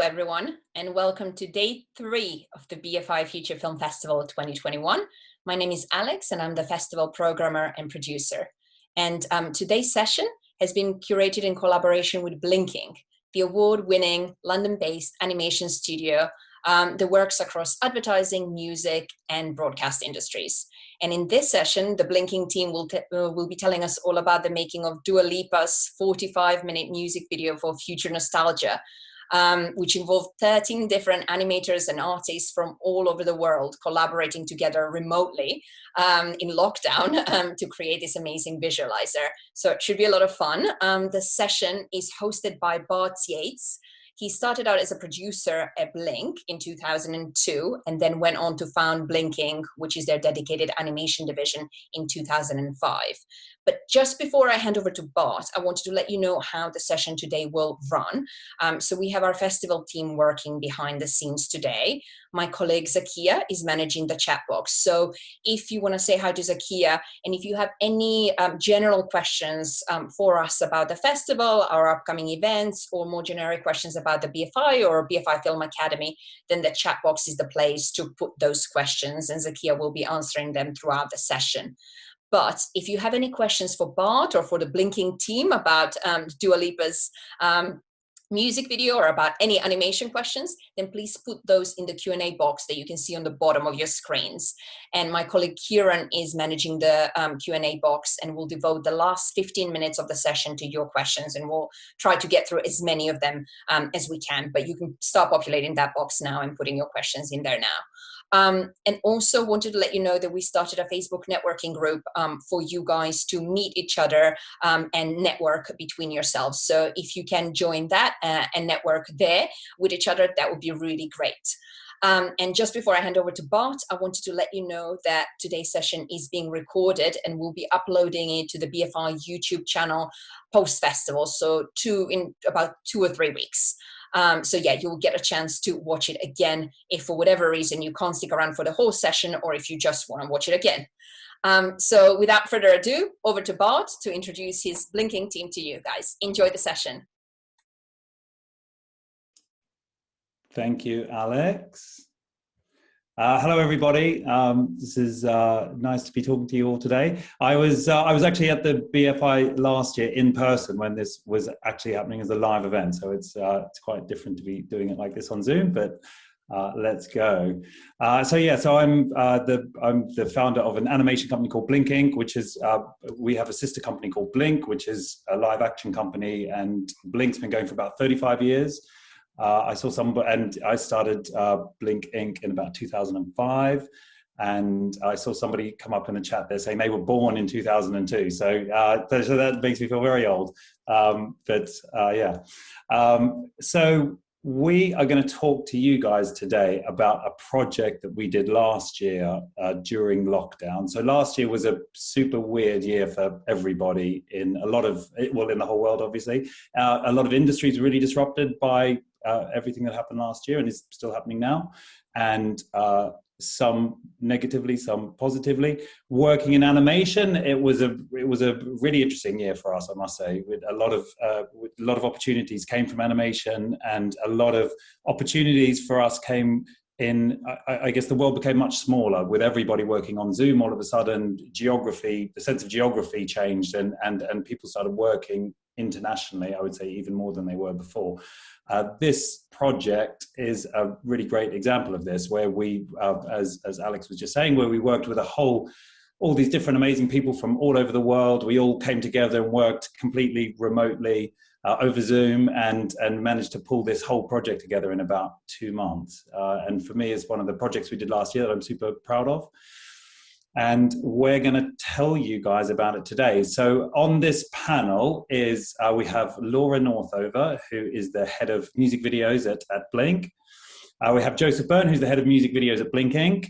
everyone, and welcome to day 3 of the BFI Future Film Festival 2021. My name is Alex, and I'm the festival programmer and producer. And today's session has been curated in collaboration with Blinkink, the award-winning London-based animation studio that works across advertising, music, and broadcast industries. And in this session, the Blinkink team will be telling us all about the making of Dua Lipa's 45-minute music video for Future Nostalgia, which involved 13 different animators and artists from all over the world collaborating together remotely in lockdown to create this amazing visualizer. So it should be a lot of fun. The session is hosted by Bart Yates. He started out as a producer at Blink in 2002 and then went on to found Blinkink, which is their dedicated animation division, in 2005. But just before I hand over to Bart, I wanted to let you know how the session today will run. So we have our festival team working behind the scenes today. My colleague Zakia is managing the chat box. So if you want to say hi to Zakia, and if you have any general questions for us about the festival, our upcoming events, or more generic questions about the BFI or BFI Film Academy, then the chat box is the place to put those questions, and Zakia will be answering them throughout the session. But if you have any questions for Bart or for the Blinkink team about Dua Lipa's music video or about any animation questions, then please put those in the Q&A box that you can see on the bottom of your screens. And my colleague Kieran is managing the Q&A box and will devote the last 15 minutes of the session to your questions, and we'll try to get through as many of them as we can. But you can start populating that box now and putting your questions in there now. And also wanted to let you know that we started a Facebook networking group for you guys to meet each other and network between yourselves. So if you can join that and network there with each other, that would be really great. And just before I hand over to Bart, I wanted to let you know that today's session is being recorded and we'll be uploading it to the BFI YouTube channel post-festival, so in about 2 or 3 weeks. So yeah, you'll get a chance to watch it again if for whatever reason you can't stick around for the whole session, or if you just want to watch it again. So without further ado, over to Bart to introduce his Blinkink team to you guys. Enjoy the session. Thank you, Alex. Hello, everybody. This is nice to be talking to you all today. I was actually at the BFI last year in person when this was actually happening as a live event. So it's quite different to be doing it like this on Zoom. But let's go. So I'm the founder of an animation company called Blinkink, which is we have a sister company called Blink, which is a live action company, and Blink's been going for about 35 years. I started Blinkink in about 2005, and I saw somebody come up in the chat there saying they were born in 2002. So that makes me feel very old. So we are going to talk to you guys today about a project that we did last year during lockdown. So last year was a super weird year for everybody in in the whole world, obviously. A lot of industries really disrupted by everything that happened last year and is still happening now, and some negatively, some positively. Working in animation, it was a really interesting year for us, I must say. With a lot of opportunities came from animation, and a lot of opportunities for us came in. I guess the world became much smaller with everybody working on Zoom. All of a sudden, the sense of geography changed, and people started working internationally, I would say, even more than they were before. This project is a really great example of this, where we, as Alex was just saying, where we worked with all these different amazing people from all over the world. We all came together and worked completely remotely over Zoom, and managed to pull this whole project together in about 2 months. And for me, it's one of the projects we did last year that I'm super proud of. And we're going to tell you guys about it today. So on this panel is we have Laura Northover, who is the head of music videos at Blink. We have Joseph Byrne, who's the head of music videos at Blinkink.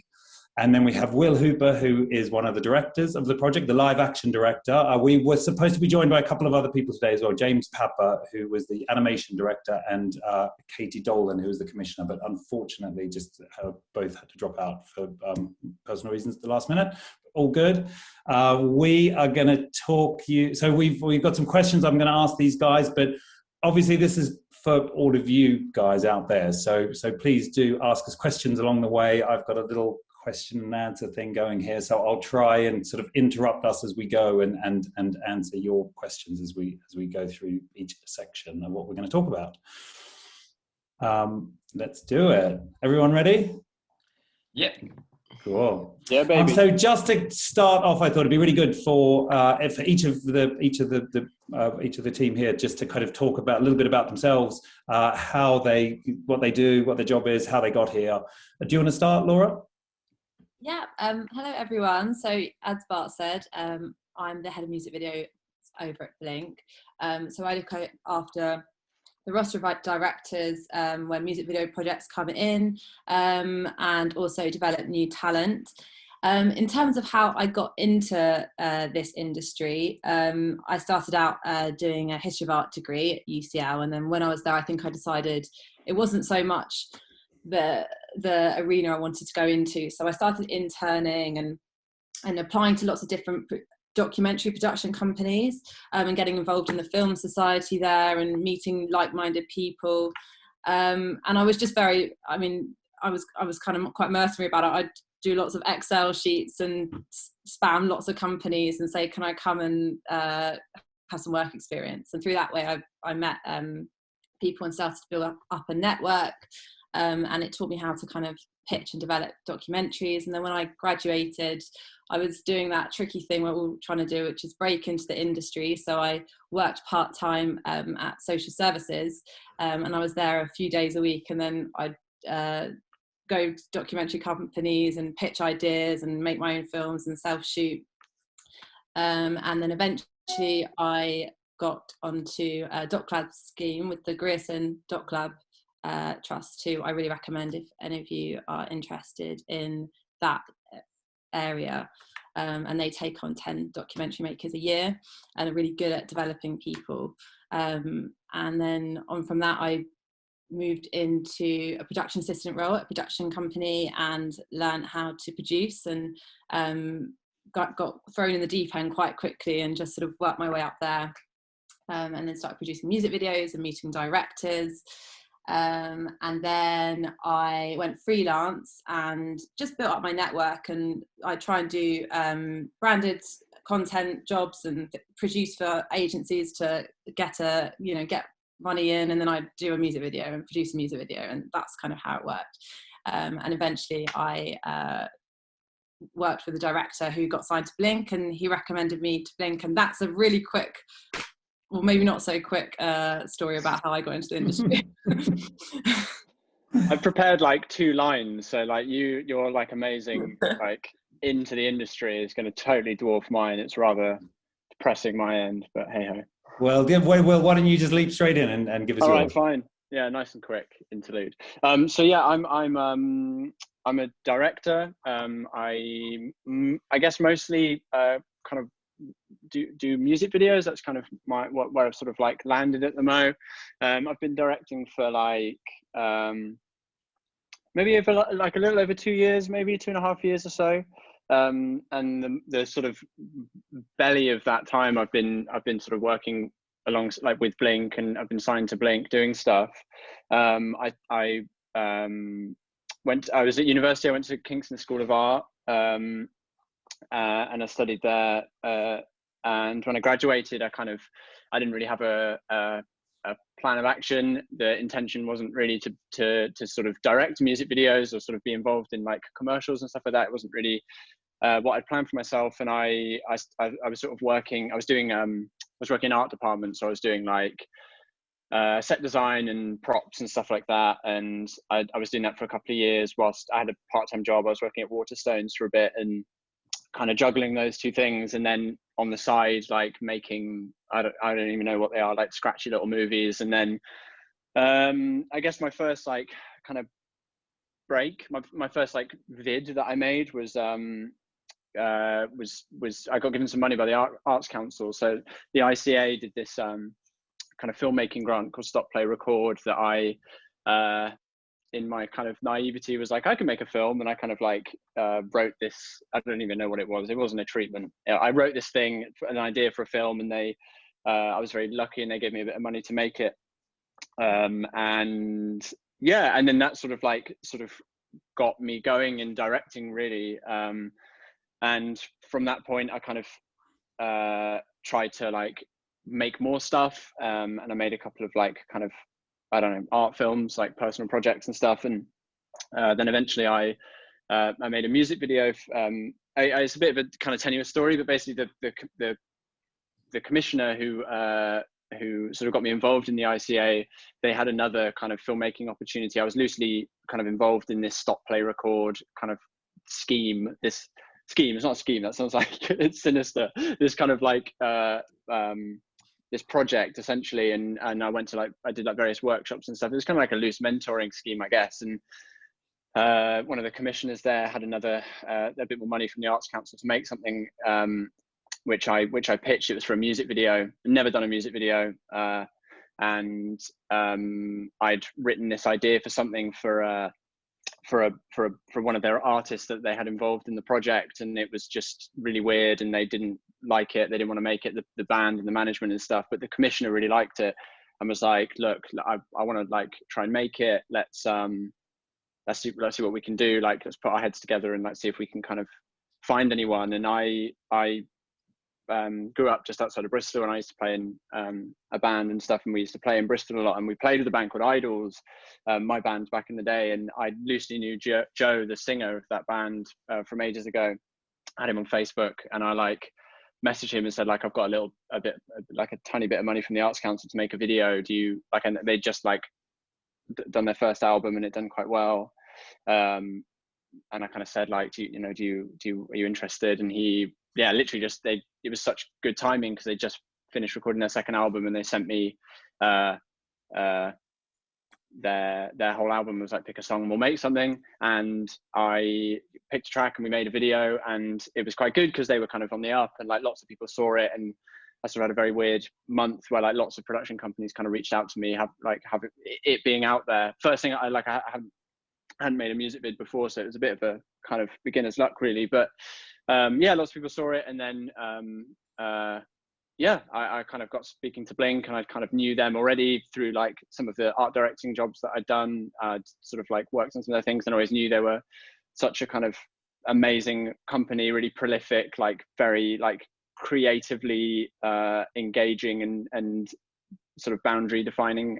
And then we have Will Hooper, who is one of the directors of the project, the live action director. We were supposed to be joined by a couple of other people today as well. James Papper, who was the animation director, and Katie Dolan, who was the commissioner, but unfortunately just both had to drop out for personal reasons at the last minute. All good. We are going to talk you. So we've got some questions I'm going to ask these guys, but obviously this is for all of you guys out there. So please do ask us questions along the way. I've got a little question and answer thing going here, so I'll try and sort of interrupt us as we go and answer your questions as we go through each section of what we're going to talk about. Let's do it. Everyone ready? Yeah. Cool. Yeah, baby. So just to start off, I thought it'd be really good for each of the team here just to kind of talk about a little bit about themselves, what they do, what their job is, how they got here. Do you want to start, Laura? Yeah. Hello, everyone. So as Bart said, I'm the head of music video over at Blink. So I look after the roster of directors when music video projects come in, and also develop new talent. In terms of how I got into this industry, I started out doing a history of art degree at UCL, and then when I was there, I think I decided it wasn't so much the arena I wanted to go into. So I started interning and applying to lots of different documentary production companies, and getting involved in the film society there and meeting like-minded people, and I was just I was kind of quite mercenary about it. I'd do lots of Excel sheets and spam lots of companies and say, can I come and have some work experience? And through that way I met people and started to build up a network, and it taught me how to kind of pitch and develop documentaries. And then when I graduated, I was doing that tricky thing we're all trying to do, which is break into the industry. So I worked part-time at social services, and I was there a few days a week, and then I'd go to documentary companies and pitch ideas and make my own films and self-shoot. And then eventually I got onto a Doc Lab scheme with the Grierson Doc Lab Trust, who I really recommend if any of you are interested in that area. And they take on 10 documentary makers a year and are really good at developing people. And then on from that, I moved into a production assistant role at a production company and learned how to produce, and got thrown in the deep end quite quickly and just sort of worked my way up there, and then started producing music videos and meeting directors. And then I went freelance and just built up my network, and I try and do branded content jobs and produce for agencies to get money in, and then I do a music video and produce a music video, and that's kind of how it worked. And eventually I worked with a director who got signed to Blink, and he recommended me to Blink, and that's a really quick, well, maybe not so quick story about how I got into the industry. I've prepared like 2 lines, so like you're like amazing, like into the industry is going to totally dwarf mine. It's rather depressing my end, but hey ho. Well, why don't you just leap straight in and give us yours? All right, fine. Yeah, nice and quick interlude. So yeah, I'm a director. I guess mostly kind of do music videos. That's kind of where I've sort of like landed at the mo. I've been directing for like maybe over like a little over 2 years, maybe 2.5 years or so. And the sort of belly of that time, I've been sort of working along like with Blink, and I've been signed to Blink doing stuff. I was at university. I went to Kingston School of Art, and I studied there. And when I graduated, I didn't really have a plan of action. The intention wasn't really to sort of direct music videos or sort of be involved in like commercials and stuff like that. It wasn't really what I'd planned for myself. And I was sort of working. I was working in art department, so I was doing like set design and props and stuff like that. And I was doing that for a couple of years whilst I had a part-time job. I was working at Waterstones for a bit and kind of juggling those 2 things. And then on the side, like making, I don't even know what they are, like scratchy little movies. And then I guess my first like kind of break, my first like vid that I made was I got given some money by the Arts Council. So the ICA did this kind of filmmaking grant called Stop Play Record that I in my kind of naivety was like, I can make a film. And I kind of like wrote this, I don't even know what it was. It wasn't a treatment. I wrote this thing, an idea for a film, and I was very lucky and they gave me a bit of money to make it. and yeah, and then that sort of got me going in directing really. And from that point, I kind of tried to like make more stuff, and I made a couple of like kind of, I don't know, art films, like personal projects and stuff. And then eventually I made a music video. It's a bit of a kind of tenuous story, but basically the commissioner who sort of got me involved in the ICA, they had another kind of filmmaking opportunity. I was loosely kind of involved in this stop, play, record kind of scheme. This scheme, it's not a scheme, that sounds like it's sinister. This kind of like this project essentially, and I went to like, I did like various workshops and stuff. It was kind of like a loose mentoring scheme, I guess. And one of the commissioners there had a bit more money from the Arts Council to make something, which I pitched. It was for a music video. I'd never done a music video, and I'd written this idea for something for one of their artists that they had involved in the project, and it was just really weird, and they didn't like it. They didn't want to make it, the band and the management and stuff, but the commissioner really liked it and was like, look, I want to like try and make it. Let's see what we can do. Like, let's put our heads together and like see if we can kind of find anyone. And I grew up just outside of Bristol, and I used to play in a band and stuff, and we used to play in Bristol a lot, and we played with a band called Idols, my band back in the day. And I loosely knew Joe, the singer of that band, from ages ago. I had him on Facebook, and I like messaged him and said, like, I've got a tiny bit of money from the Arts Council to make a video. Do you like? And they just like done their first album, and it done quite well. And I kind of said, like, are you interested? And he, yeah, literally just, it was such good timing because they just finished recording their second album, and they sent me their whole album. Was like, pick a song and we'll make something. And I picked a track and we made a video, and it was quite good because they were kind of on the up, and like lots of people saw it. And I sort of had a very weird month where like lots of production companies kind of reached out to me, have it being out there. First thing, I hadn't made a music vid before, so it was a bit of a kind of beginner's luck really. But yeah, lots of people saw it. And then yeah, I kind of got speaking to Blink, and I kind of knew them already through like some of the art directing jobs that I'd done. I'd sort of like worked on some of their things, and I always knew they were such a kind of amazing company, really prolific, like very like creatively engaging and sort of boundary defining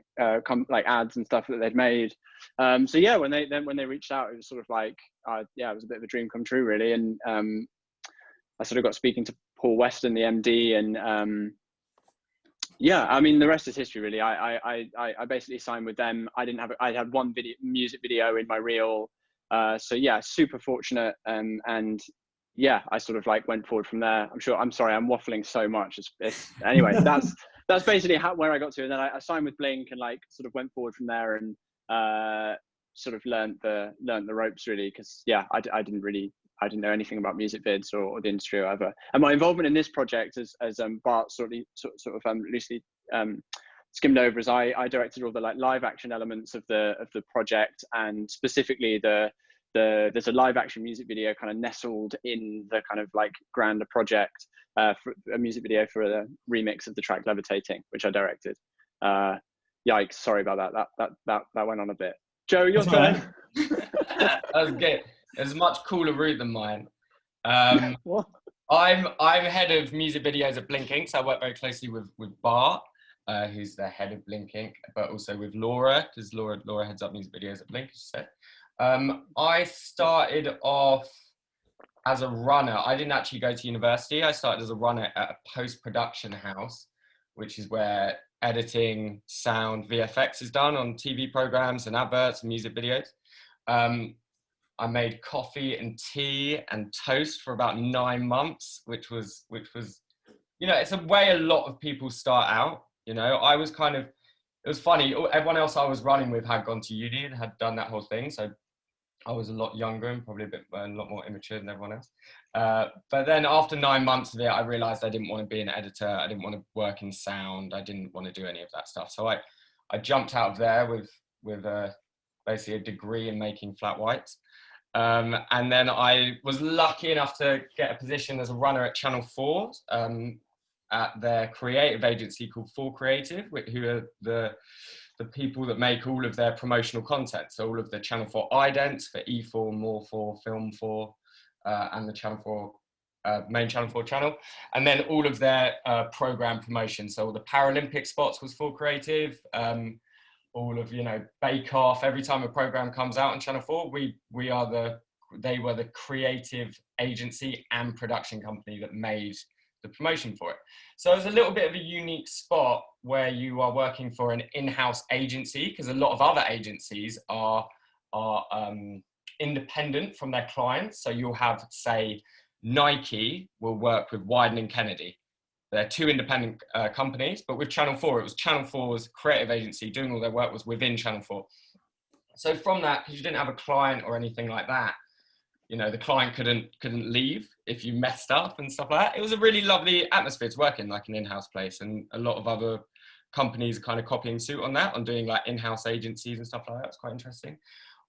like ads and stuff that they'd made. So yeah, when they reached out, it was sort of like yeah, it was a bit of a dream come true really. And I sort of got speaking to Paul Weston, the MD, and yeah, I mean, the rest is history really. I basically signed with them. I had one music video in my reel, so yeah, super fortunate. And yeah, I sort of like went forward from there. I'm sorry, I'm waffling so much. Anyway, that's basically where I got to. And then I signed with Blink and like sort of went forward from there, and sort of learned the ropes really, because yeah, I didn't know anything about music vids or the industry or whatever. And my involvement in this project, as Bart sort of loosely skimmed over, as I directed all the like live action elements of the project, and specifically there's a live action music video kind of nestled in the kind of like grander project, for a music video for the remix of the track Levitating, which I directed. Yikes, sorry about that. That went on a bit. Joe, your turn. That was good. It was a much cooler route than mine. What? I'm head of music videos at Blinkink, so I work very closely with Bart, who's the head of Blinkink, but also with Laura, because Laura heads up music videos at Blink, as she said. I started off as a runner. I didn't actually go to university. I started as a runner at a post-production house, which is where editing, sound, VFX is done on TV programs and adverts and music videos. I made coffee and tea and toast for about 9 months, which was, you know, it's a way a lot of people start out. You know, I was kind of, it was funny. Everyone else I was running with had gone to uni and had done that whole thing. So I was a lot younger and probably a lot more immature than everyone else. But then after 9 months of it, I realized I didn't want to be an editor. I didn't want to work in sound. I didn't want to do any of that stuff. So I jumped out of there with basically a degree in making flat whites. And then I was lucky enough to get a position as a runner at Channel 4 at their creative agency called 4 Creative, who are the the people that make all of their promotional content. So all of the Channel 4 idents for E4, More 4, Film 4, and the Channel 4, main Channel 4 channel. And then all of their program promotion. So all the Paralympic spots was 4 Creative. All of, you know, Bake Off, every time a program comes out on Channel 4, they were the creative agency and production company that made the promotion for it. So it's a little bit of a unique spot where you are working for an in-house agency, because a lot of other agencies are independent from their clients. So you'll have, say, Nike will work with Wieden and Kennedy. They're 2 independent companies, but with Channel 4, it was Channel 4's creative agency doing all their work was within Channel 4. So from that, because you didn't have a client or anything like that, you know, the client couldn't leave if you messed up and stuff like that. It was a really lovely atmosphere to work in, like an in-house place, and a lot of other companies are kind of copying suit on that, on doing like in-house agencies and stuff like that. It's quite interesting.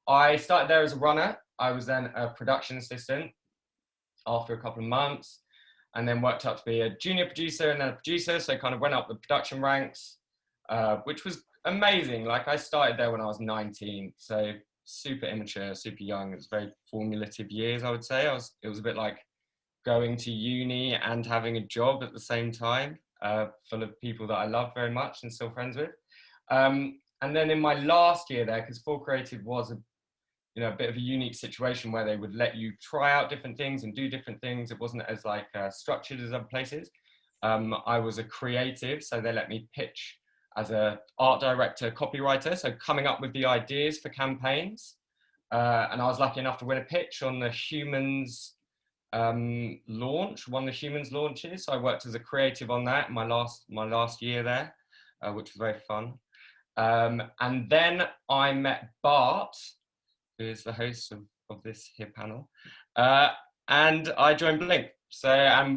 I started there as a runner. I was then a production assistant after a couple of months, and then worked up to be a junior producer and then a producer. So I kind of went up the production ranks, which was amazing. Like, I started there when I was 19, so super immature, super young. It was very formative years, I would say. It was a bit like going to uni and having a job at the same time, full of people that I love very much and still friends with. And then in my last year there, because 4 Creative was a bit of a unique situation where they would let you try out different things and do different things. It wasn't as like structured as other places. I was a creative, so they let me pitch as a art director, copywriter, so coming up with the ideas for campaigns. And I was lucky enough to win a pitch on the Humans launch, one of the Humans launches. So I worked as a creative on that in my last year there, which was very fun. And then I met Bart, who is the host of this here panel, and I joined Blink. So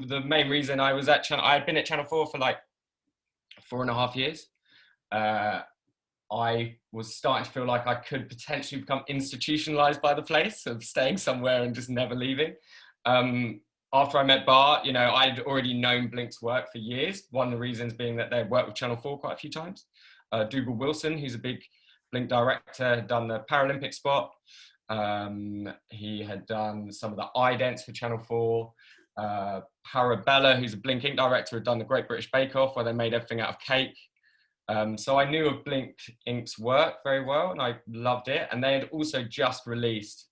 the main reason I was at I had been at Channel 4 for like 4.5 years. I was starting to feel like I could potentially become institutionalized by the place, of staying somewhere and just never leaving. After I met Bart, you know, I'd already known Blink's work for years. One of the reasons being that they'd worked with Channel 4 quite a few times. Dougal Wilson, who's a big Blink director, had done the Paralympic spot. He had done some of the idents for Channel 4. Parabella, who's a Blinkink director, had done the Great British Bake Off, where they made everything out of cake. So I knew of Blink's work very well, and I loved it. And they had also just released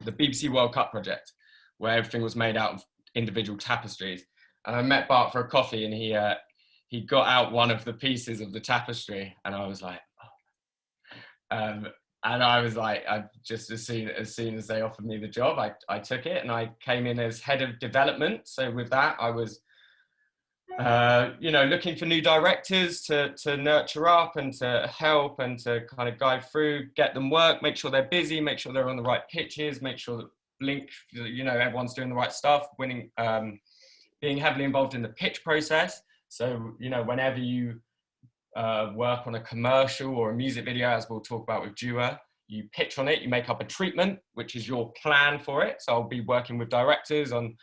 the BBC World Cup project, where everything was made out of individual tapestries. And I met Bart for a coffee, and he got out one of the pieces of the tapestry, and I was like, oh. And I was like, just as soon as they offered me the job, I took it, and I came in as head of development. So with that, I was, looking for new directors to nurture up and to help and to kind of guide through, get them work, make sure they're busy, make sure they're on the right pitches, make sure that Blink, everyone's doing the right stuff, winning, being heavily involved in the pitch process. So, whenever you work on a commercial or a music video, as we'll talk about with Dua, you pitch on it, you make up a treatment, which is your plan for it. So I'll be working with directors on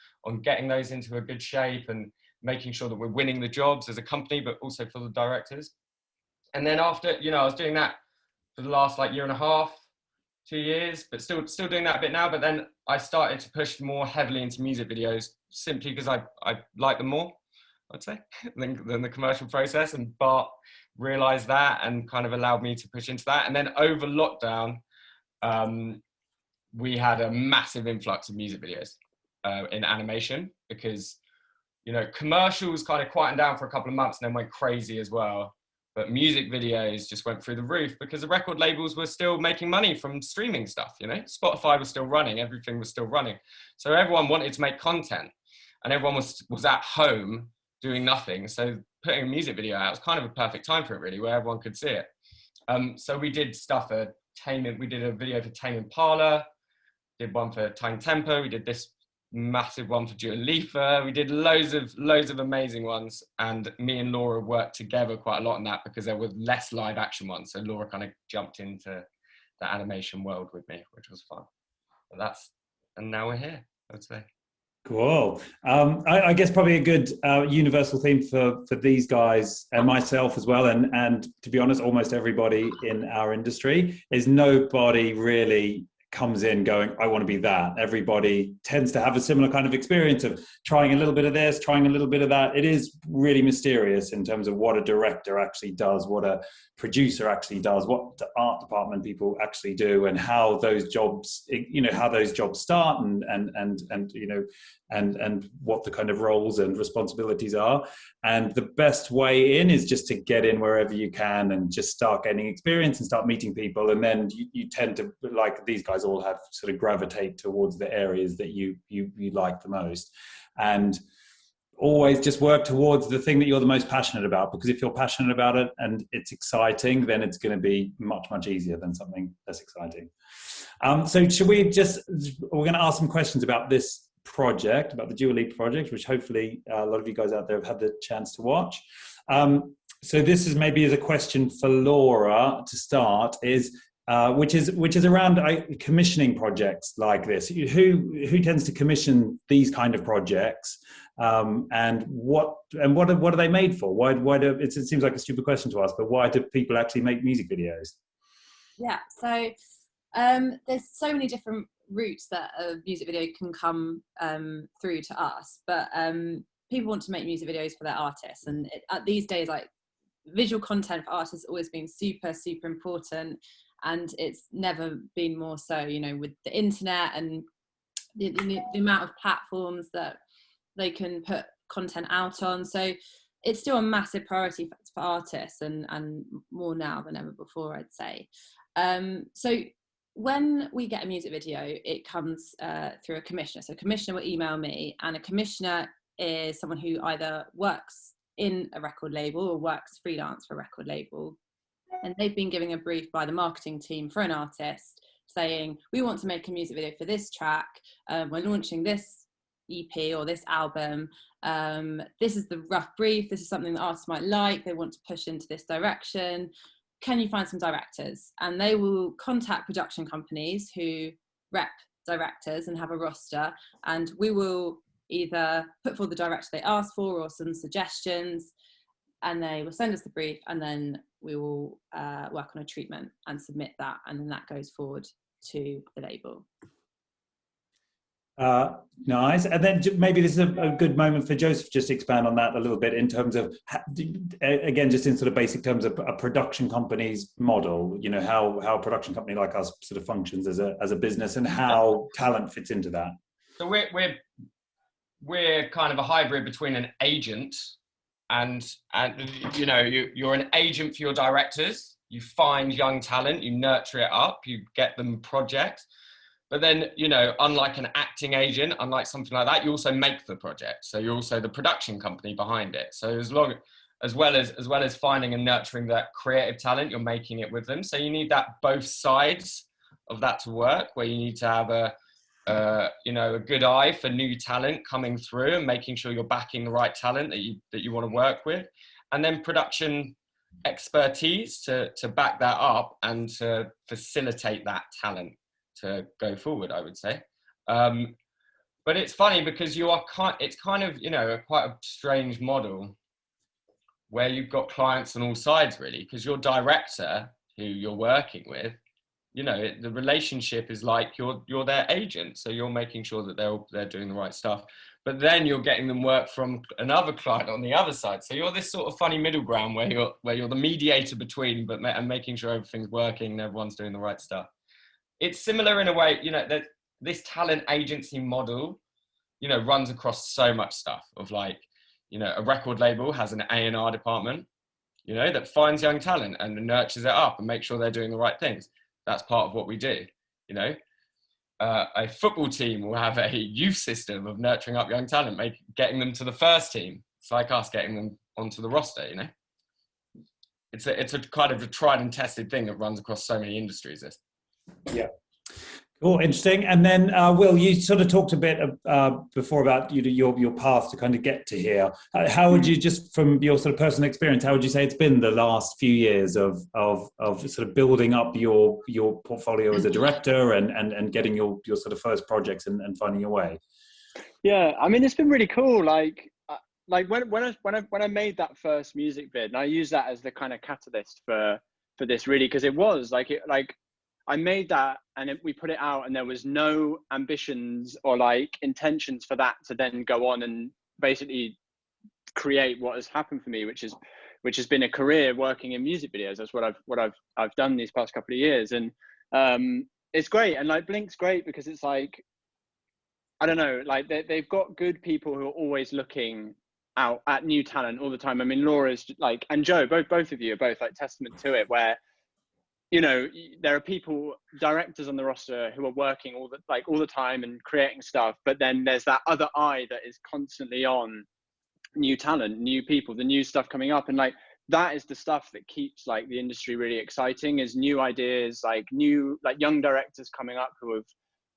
getting those into a good shape and making sure that we're winning the jobs as a company, but also for the directors. And then after, I was doing that for the last like 1.5 years, 2 years, but still doing that a bit now. But then I started to push more heavily into music videos, simply because I like them more, I'd say, than the commercial process. And Bart realized that and kind of allowed me to push into that. And then over lockdown, we had a massive influx of music videos in animation, because commercials kind of quietened down for a couple of months and then went crazy as well. But music videos just went through the roof because the record labels were still making money from streaming stuff, Spotify was still running, everything was still running. So everyone wanted to make content, and everyone was at home doing nothing. So putting a music video out was kind of a perfect time for it, really, where everyone could see it. So we did stuff for we did a video for Tame Impala, did one for Time Tempo, we did this massive one for Dua Lipa. We did loads of amazing ones, and me and Laura worked together quite a lot on that because there were less live action ones. So Laura kind of jumped into the animation world with me, which was fun. And now we're here, I would say. Cool. I guess probably a good universal theme for these guys and myself as well, and to be honest, almost everybody in our industry, is nobody really comes in going, I want to be that. Everybody tends to have a similar kind of experience of trying a little bit of this, trying a little bit of that. It is really mysterious in terms of what a director actually does, what a producer actually does, what the art department people actually do, and how those jobs, how those jobs start, and what the kind of roles and responsibilities are. And the best way in is just to get in wherever you can and just start gaining experience and start meeting people. And then you tend to, like these guys all have, sort of gravitate towards the areas that you like the most. And always just work towards the thing that you're the most passionate about, because if you're passionate about it and it's exciting, then it's going to be much, much easier than something less exciting. So we're going to ask some questions about this project, about the Dua Lipa project, which hopefully a lot of you guys out there have had the chance to watch. So this is maybe as a question for Laura to start, which is around commissioning projects like this. Who tends to commission these kind of projects, and what are they made for? Why do it seems like a stupid question to ask, but why do people actually make music videos? Yeah, so there's so many different routes that a music video can come through to us, but people want to make music videos for their artists, and these days, like, visual content for artists has always been super, super important, and it's never been more so, with the internet and the amount of platforms that they can put content out on. So it's still a massive priority for artists, and more now than ever before, I'd say. So when we get a music video, it comes through a commissioner. So a commissioner will email me, and a commissioner is someone who either works in a record label or works freelance for a record label. And they've been given a brief by the marketing team for an artist saying, we want to make a music video for this track. We're launching this EP or this album. This is the rough brief. This is something the artist might like. They want to push into this direction. Can you find some directors? And they will contact production companies who rep directors and have a roster, and we will either put forward the director they asked for or some suggestions, and they will send us the brief, and then we will work on a treatment and submit that, and then that goes forward to the label. Nice. And then maybe this is a good moment for Joseph just to expand on that a little bit in terms of, again, just in sort of basic terms of a production company's model, how a production company like us sort of functions as a business, and how talent fits into that. So we're kind of a hybrid between an agent and you're an agent for your directors. You find young talent, you nurture it up, you get them projects. But then, unlike an acting agent, unlike something like that, you also make the project. So you're also the production company behind it. So as well as finding and nurturing that creative talent, you're making it with them. So you need that both sides of that to work, where you need to have a good eye for new talent coming through and making sure you're backing the right talent that you want to work with, and then production expertise to back that up and to facilitate that talent to go forward, I would say. But it's funny because it's kind of quite a strange model where you've got clients on all sides, really, because your director who you're working with, the relationship is like you're their agent, so you're making sure that they're doing the right stuff. But then you're getting them work from another client on the other side. So you're this sort of funny middle ground where you're the mediator between, and making sure everything's working and everyone's doing the right stuff. It's similar in a way, that this talent agency model, runs across so much stuff of like, a record label has an A&R department, that finds young talent and nurtures it up and makes sure they're doing the right things. That's part of what we do, A football team will have a youth system of nurturing up young talent, getting them to the first team. It's like us getting them onto the roster, It's a kind of a tried and tested thing that runs across so many industries. Yeah. Cool, interesting. And then, Will, you sort of talked a bit before about your path to kind of get to here. How would you, just from your sort of personal experience, how would you say it's been the last few years of sort of building up your portfolio as a director and getting your sort of first projects and finding your way? Yeah, I mean, it's been really cool. Like when I made that first music vid, and I use that as the kind of catalyst for this, really, because it was like I made that and we put it out, and there was no ambitions or like intentions for that to then go on and basically create what has happened for me, which has been a career working in music videos. That's what I've done these past couple of years, and it's great. And like Blink's great because it's like, I don't know, like they've got good people who are always looking out at new talent all the time. I mean, Laura's like, and Joe, both of you are both like testament to it, where, you know, there are people, directors on the roster who are working all the time and creating stuff, but then there's that other eye that is constantly on new talent, new people, the new stuff coming up. And like, that is the stuff that keeps like the industry really exciting, is new ideas, like new, like young directors coming up who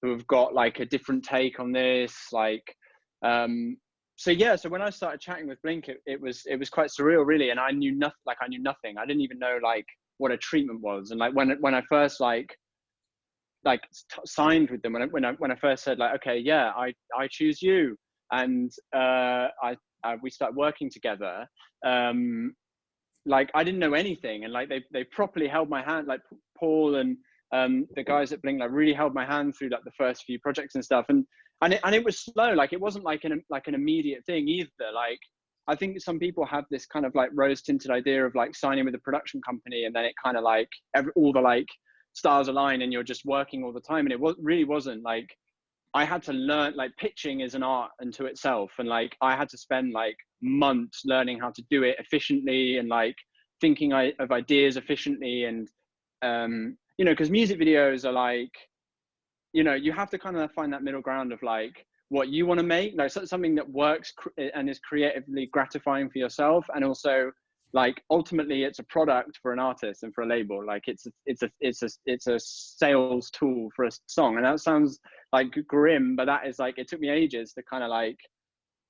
have got like a different take on this, like so yeah, so when I started chatting with Blink, it was quite surreal, really. And I knew nothing. I didn't even know like what a treatment was. And like when I first like signed with them, when I first said like, okay, yeah, I choose you, and we started working together, like I didn't know anything, and like they properly held my hand, like Paul and the guys at Blink like really held my hand through like the first few projects and stuff, and it was slow. Like it wasn't like an immediate thing either. Like I think some people have this kind of like rose-tinted idea of like signing with a production company, and then it kind of like all the like stars align and you're just working all the time. And it really wasn't. Like I had to learn, like pitching is an art unto itself, and like I had to spend like months learning how to do it efficiently and like thinking of ideas efficiently. And you know, because music videos are like, you know, you have to kind of find that middle ground of like what you want to make, like something that works and is creatively gratifying for yourself, and also like ultimately it's a product for an artist and for a label. Like it's a sales tool for a song. And that sounds like grim, but that is like, it took me ages to kind of like,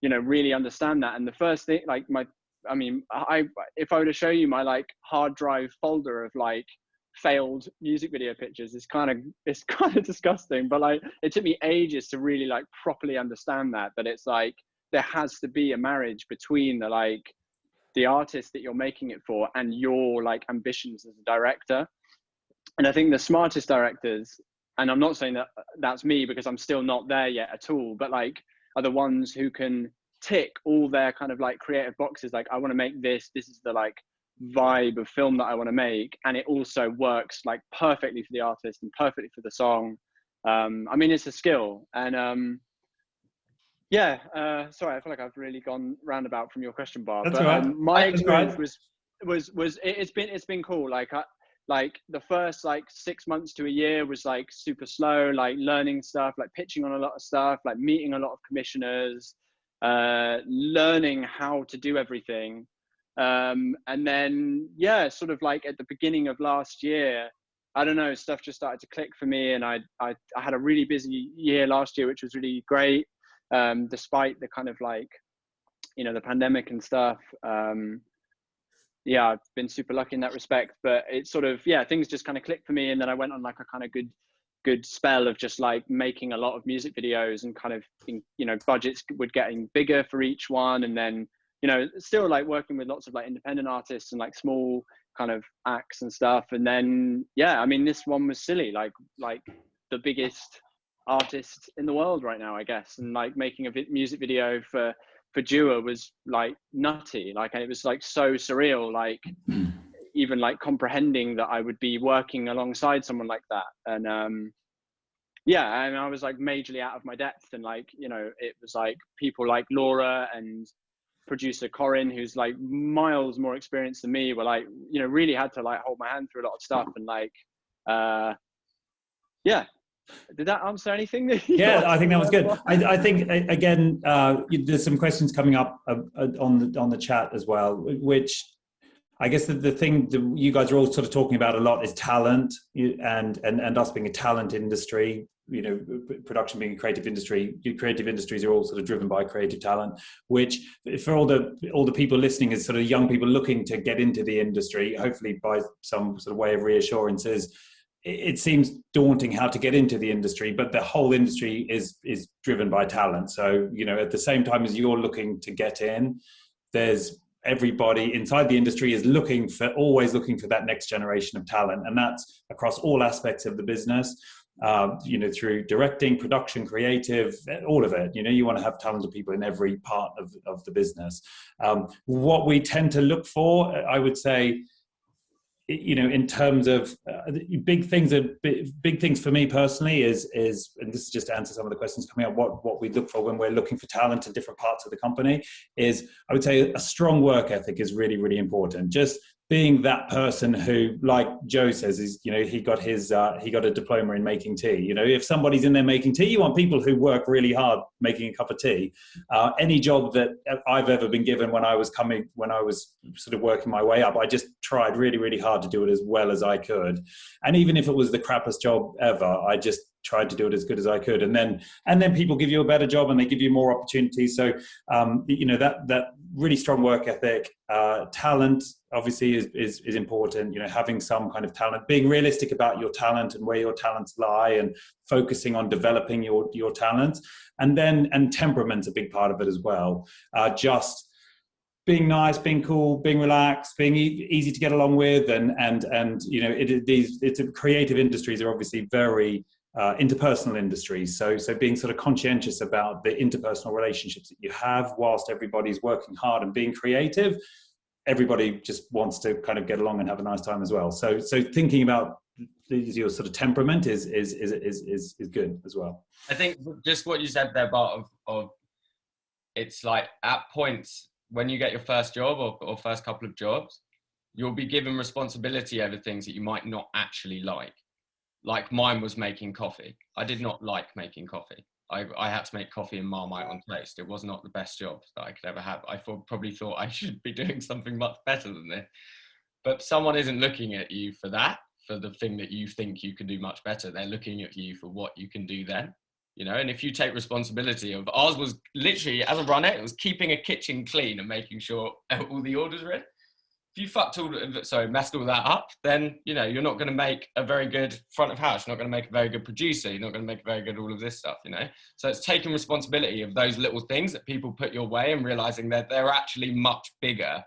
you know, really understand that. And the first thing, like if I were to show you my like hard drive folder of like failed music video pictures, it's kind of disgusting, but like it took me ages to really like properly understand that it's like there has to be a marriage between the artist that you're making it for and your like ambitions as a director. And I think the smartest directors, and I'm not saying that that's me because I'm still not there yet at all, but like are the ones who can tick all their kind of like creative boxes. Like I want to make this is the like vibe of film that I want to make, and it also works like perfectly for the artist and perfectly for the song. I mean, it's a skill. And yeah, sorry, I feel like I've really gone roundabout from your question, Bart. That's but right. my experience it's been cool. Like the first like 6 months to a year was like super slow, like learning stuff, like pitching on a lot of stuff, like meeting a lot of commissioners, learning how to do everything. And then yeah, sort of like at the beginning of last year, I don't know, stuff just started to click for me, and I had a really busy year last year, which was really great, despite the kind of like, you know, the pandemic and stuff. Yeah, I've been super lucky in that respect, but it's sort of, yeah, things just kind of clicked for me. And then I went on like a kind of good spell of just like making a lot of music videos, and kind of, you know, budgets were getting bigger for each one. And then, you know, still like working with lots of like independent artists and like small kind of acts and stuff. And then, yeah, I mean, this one was silly, like the biggest artist in the world right now, I guess. And like making a music video for Dua was like nutty. Like it was like so surreal, like even like comprehending that I would be working alongside someone like that. And yeah, and I was like majorly out of my depth. And like, you know, it was like people like Laura and producer Corinne, who's like miles more experienced than me, were like, you know, really had to like hold my hand through a lot of stuff. And like yeah, did that answer anything? Yeah, I think that was good. I think again, there's some questions coming up on the chat as well, which I guess the thing that you guys are all sort of talking about a lot is talent, and us being a talent industry. You know, production being a creative industry. Creative industries are all sort of driven by creative talent, which for all the people listening is sort of young people looking to get into the industry, hopefully by some sort of way of reassurances. it seems daunting how to get into the industry, but the whole industry is driven by talent. So, you know, at the same time as you're looking to get in, there's everybody inside the industry is always looking for that next generation of talent. And that's across all aspects of the business, you know, through directing, production, creative, all of it. You know, you want to have talented people in every part of the business. What we tend to look for, I would say, you know, in terms of big things for me personally is, and this is just to answer some of the questions coming up, what we look for when we're looking for talent in different parts of the company is, I would say, a strong work ethic is really, really important. Just being that person who, like Joe says, is, you know, he got a diploma in making tea. You know, if somebody's in there making tea, you want people who work really hard making a cup of tea. Any job that I've ever been given when I was sort of working my way up, I just tried really, really hard to do it as well as I could. And even if it was the crappiest job ever, I just tried to do it as good as I could. And then people give you a better job and they give you more opportunities. So, you know, that really strong work ethic, talent obviously is important. You know, having some kind of talent, being realistic about your talent and where your talents lie, and focusing on developing your talents. And temperament's a big part of it as well. Just being nice, being cool, being relaxed, being easy to get along with, and you know, it's creative industries are obviously very interpersonal industries. So being sort of conscientious about the interpersonal relationships that you have whilst everybody's working hard and being creative, everybody just wants to kind of get along and have a nice time as well. So thinking about your sort of temperament is good as well. I think just what you said there, Bart, of it's like at points when you get your first job or first couple of jobs, you'll be given responsibility over things that you might not actually like. Like mine was making coffee. I did not like making coffee. I had to make coffee in Marmite on toast. It was not the best job that I could ever have. I probably thought I should be doing something much better than this. But someone isn't looking at you for that, for the thing that you think you can do much better. They're looking at you for what you can do then. You know, and if you take responsibility of, ours was literally, as a runner, it was keeping a kitchen clean and making sure all the orders were in. If you messed all that up, then, you know, you're not going to make a very good front of house. You're not going to make a very good producer. You're not going to make a very good all of this stuff, you know. So it's taking responsibility of those little things that people put your way and realizing that they're actually much bigger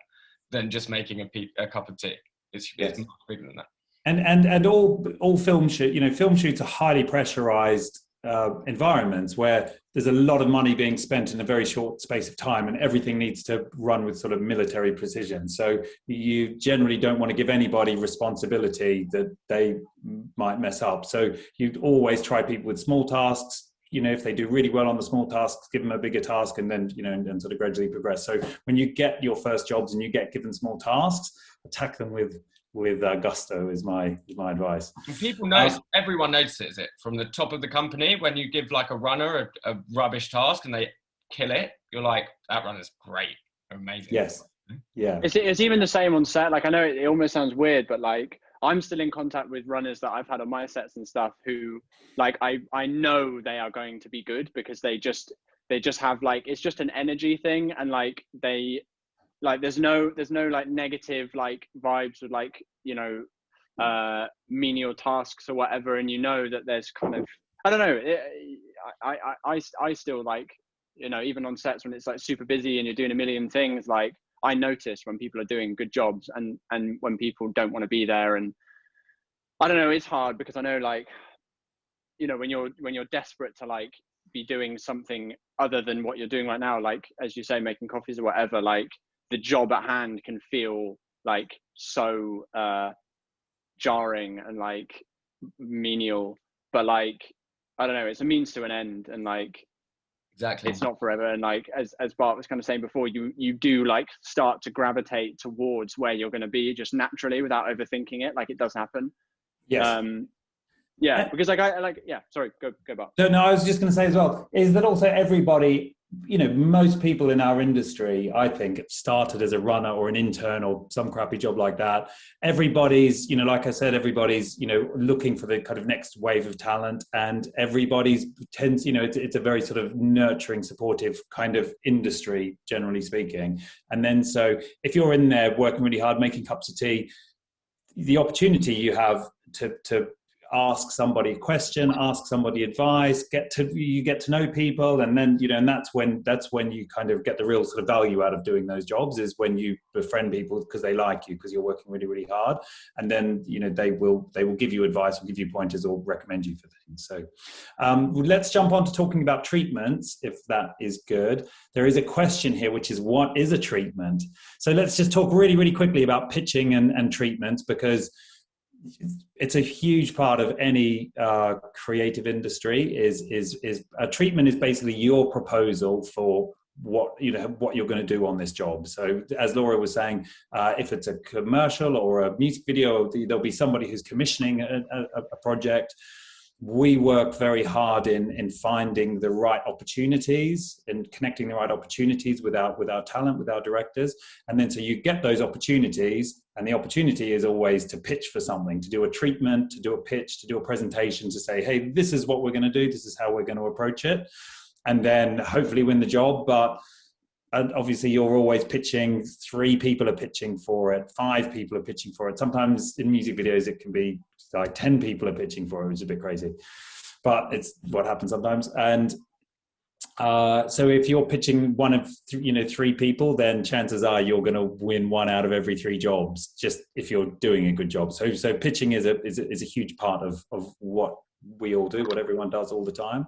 than just making a cup of tea. It's much bigger than that. And all film shoots are highly pressurized environments where there's a lot of money being spent in a very short space of time, and everything needs to run with sort of military precision. So you generally don't want to give anybody responsibility that they might mess up. So you'd always try people with small tasks. You know, if they do really well on the small tasks, give them a bigger task, and then, you know, and sort of gradually progress. So when you get your first jobs and you get given small tasks, attack them with gusto is my advice. People notice, everyone notices it from the top of the company. When you give like a runner a rubbish task and they kill it, you're like, that runner's great, amazing. Yes, yeah. It's even the same on set. Like, I know it almost sounds weird, but like, I'm still in contact with runners that I've had on my sets and stuff who, like, I know they are going to be good because they just have, like, it's just an energy thing, and like there's no like negative like vibes with, like, you know, menial tasks or whatever, and you know that there's kind of, I don't know, I still, like, you know, even on sets when it's like super busy and you're doing a million things, like, I notice when people are doing good jobs and when people don't want to be there. And I don't know, it's hard because I know, like, you know, when you're desperate to like be doing something other than what you're doing right now, like, as you say, making coffees or whatever, like, the job at hand can feel like so jarring and like menial, but like, I don't know, it's a means to an end, and like, exactly, it's not forever. And like, as Bart was kind of saying before, you do like start to gravitate towards where you're going to be just naturally without overthinking it. Like, it does happen. Yes. Yeah, because like sorry, go Bart. No, I was just going to say as well, is that also everybody, you know, most people in our industry, I think, started as a runner or an intern or some crappy job like that. Everybody's, you know, like I said, everybody's, you know, looking for the kind of next wave of talent, and everybody's tends, you know, it's a very sort of nurturing, supportive kind of industry, generally speaking. And then, so if you're in there working really hard, making cups of tea, the opportunity you have to ask somebody a question, ask somebody advice, you get to know people, and then, you know, and that's when you kind of get the real sort of value out of doing those jobs, is when you befriend people because they like you, because you're working really, really hard, and then, you know, they will give you advice or give you pointers or recommend you for things. So let's jump on to talking about treatments, if that is good. There is a question here, which is, what is a treatment? So let's just talk really, really quickly about pitching and treatments, because it's a huge part of any creative industry. Is a treatment is basically your proposal for what you're going to do on this job. So as Laura was saying, if it's a commercial or a music video, there'll be somebody who's commissioning a project. We work very hard in finding the right opportunities and connecting the right opportunities with our talent, with our directors. And then so you get those opportunities, and the opportunity is always to pitch for something, to do a treatment, to do a pitch, to do a presentation, to say, hey, this is what we're going to do, this is how we're going to approach it, and then hopefully win the job. But obviously you're always pitching, 3 people are pitching for it, 5 people are pitching for it. Sometimes in music videos it can be like 10 people are pitching for it, which is a bit crazy, but it's what happens sometimes. And so if you're pitching one of 3 people, then chances are you're going to win 1 out of every 3 jobs, just if you're doing a good job. So pitching is a huge part of what we all do, what everyone does all the time.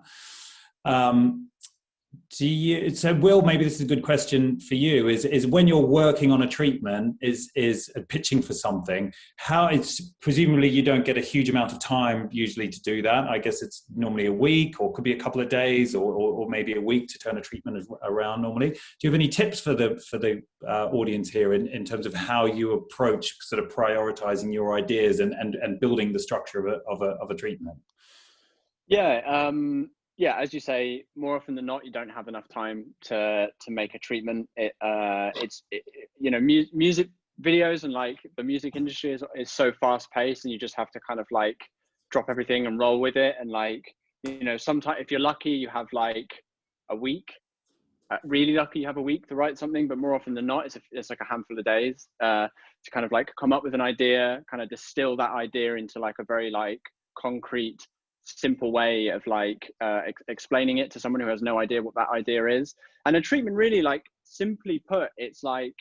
So Will, maybe this is a good question for you, is when you're working on a treatment, is pitching for something, how it's presumably you don't get a huge amount of time usually to do that. I guess it's normally a week, or could be a couple of days, or maybe a week to turn a treatment around normally. Do you have any tips for the audience here in terms of how you approach sort of prioritizing your ideas and building the structure of a treatment? Yeah, as you say, more often than not, you don't have enough time to make a treatment. Music videos and like the music industry is so fast paced, and you just have to kind of like drop everything and roll with it. And like, you know, sometimes if you're lucky, you have like a week. Really lucky, you have a week to write something, but more often than not, it's like a handful of days to kind of like come up with an idea, kind of distill that idea into like a very like concrete, simple way of like explaining it to someone who has no idea what that idea is. And a treatment, really, like simply put, it's like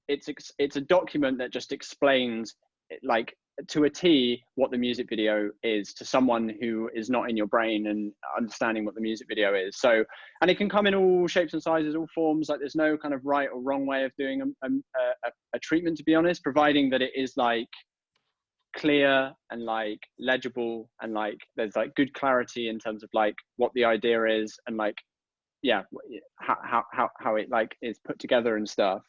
it's a document that just explains like to a T what the music video is to someone who is not in your brain and understanding what the music video is. So, and it can come in all shapes and sizes, all forms. Like there's no kind of right or wrong way of doing a treatment, to be honest, providing that it is like clear and like legible, and like there's like good clarity in terms of like what the idea is, and like how it like is put together and stuff.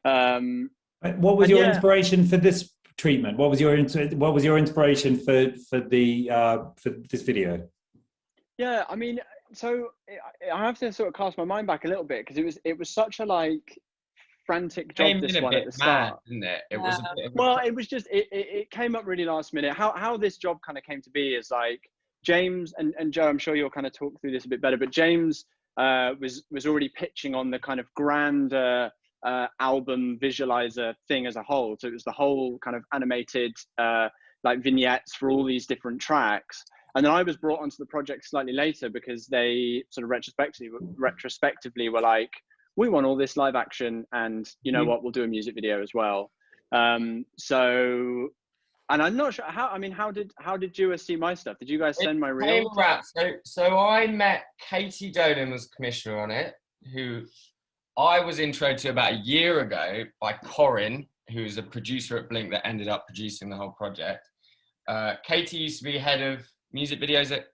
What was your inspiration for this treatment? What was your inspiration for this video? Yeah, I mean, so I have to sort of cast my mind back a little bit, because it was such a like frantic job, this one at the start, didn't it? It was it was just it came up really last minute. How this job kind of came to be is like James and Joe, I'm sure you'll kind of talk through this a bit better, but James was already pitching on the kind of grand album visualizer thing as a whole. So it was the whole kind of animated like vignettes for all these different tracks. And then I was brought onto the project slightly later, because they sort of retrospectively were like, we want all this live action, and you know what, we'll do a music video as well. So, and I'm not sure how did you see my stuff? Did you guys send my reel? So I met Katie Dolan was commissioner on it, who I was introed to about a year ago by Corin, who's a producer at Blink that ended up producing the whole project. Katie used to be head of music videos at,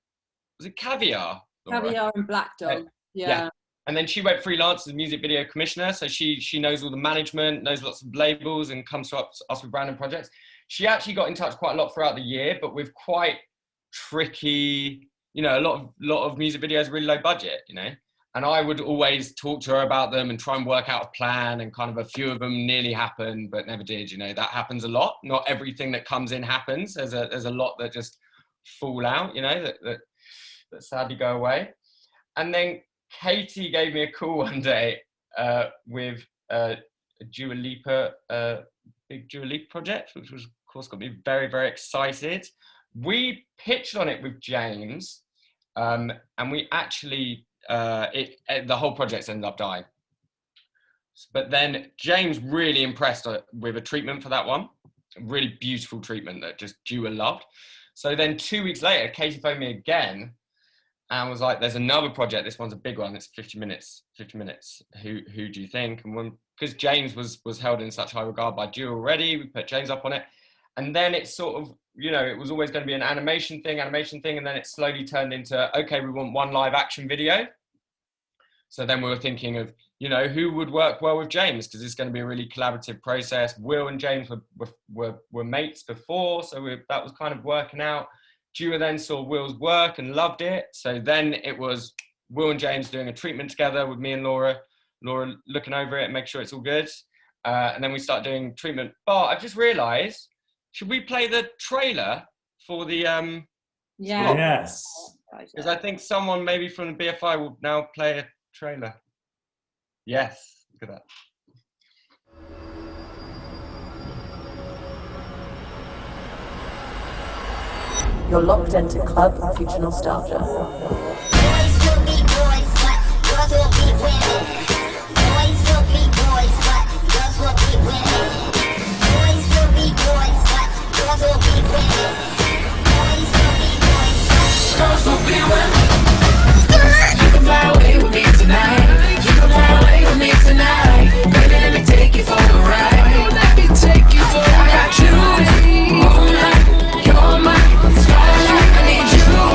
was it Caviar? Caviar and Black Dog. Yeah. And then she went freelance as music video commissioner. So she knows all the management, knows lots of labels, and comes to us with random projects. She actually got in touch quite a lot throughout the year, but with quite tricky, you know, a lot of music videos are really low budget, you know. And I would always talk to her about them and try and work out a plan, and kind of a few of them nearly happened, but never did, you know. That happens a lot. Not everything that comes in happens. There's a lot that just fall out, you know, that sadly go away. And then Katie gave me a call one day with a Dua Lipa, big Dua Lipa project, which was, of course, got me very, very excited. we pitched on it with James, and we actually, the whole project ended up dying. But then James really impressed with a treatment for that one, a really beautiful treatment that just Dua loved. So then 2 weeks later, Katie phoned me again and was like, there's another project, this one's a big one, it's 50 minutes. Who do you think? And because James was held in such high regard by Dua already, we put James up on it. And then it's sort of, it was always going to be an animation thing, and then it slowly turned into, okay, we want one live action video. So then we were thinking of, who would work well with James, because it's going to be a really collaborative process. Will and James were mates before, so that was kind of working out. Dua then saw Will's work and loved it. So then it was Will and James doing a treatment together with me and Laura looking over it and make sure it's all good. And then we start doing treatment. But I've just realised, should we play the trailer for the Yeah. Yes. Because I think someone maybe from the BFI will now play a trailer. Yes, look at that. You're locked into Club Future Nostalgia. Boys will be boys, but girls will be women. Boys will be boys, but girls will be women. Boys will be boys, but girls will be women. Boys will be boys, but girls will be women. You can fly away with me tonight. You can fly away with me tonight. Baby, let me take you for a ride. Let me take you for a ride. I got you all night. You're my starlight. I need you all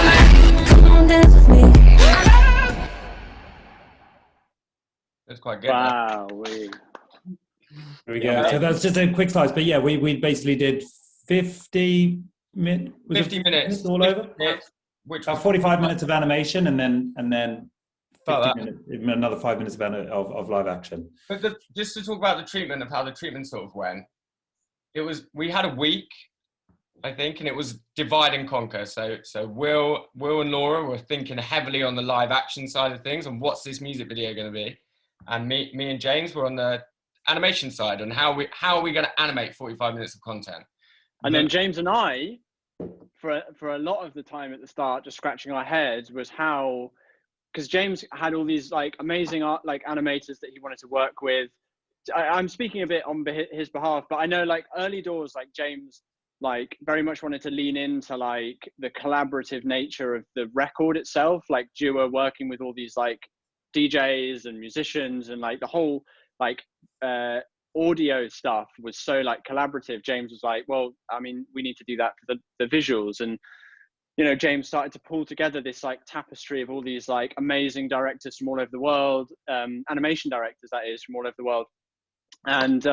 night. Come on, dance with me. That's quite good. Wow. There we go. So that's just a quick slice. But yeah, we basically did 50 minutes all over. Which About 45 minutes of animation, and then 50 minutes, another 5 minutes of live action. But just to talk about the treatment, of how the treatment sort of went, we had a week, I think, and it was divide and conquer. So Will and Laura were thinking heavily on the live action side of things, and what's this music video going to be, and me and James were on the animation side, and how are we going to animate 45 minutes of content. And then James and I, for a lot of the time at the start, just scratching our heads, was how, because James had all these like amazing animators that he wanted to work with. I'm speaking a bit on his behalf, but I know like early doors, like James like very much wanted to lean into like the collaborative nature of the record itself, like Dua working with all these like DJs and musicians, and like the whole like audio stuff was so like collaborative. James was like, well, I mean, we need to do that for the visuals. And James started to pull together this like tapestry of all these like amazing directors from all over the world, animation directors that is, from all over the world. And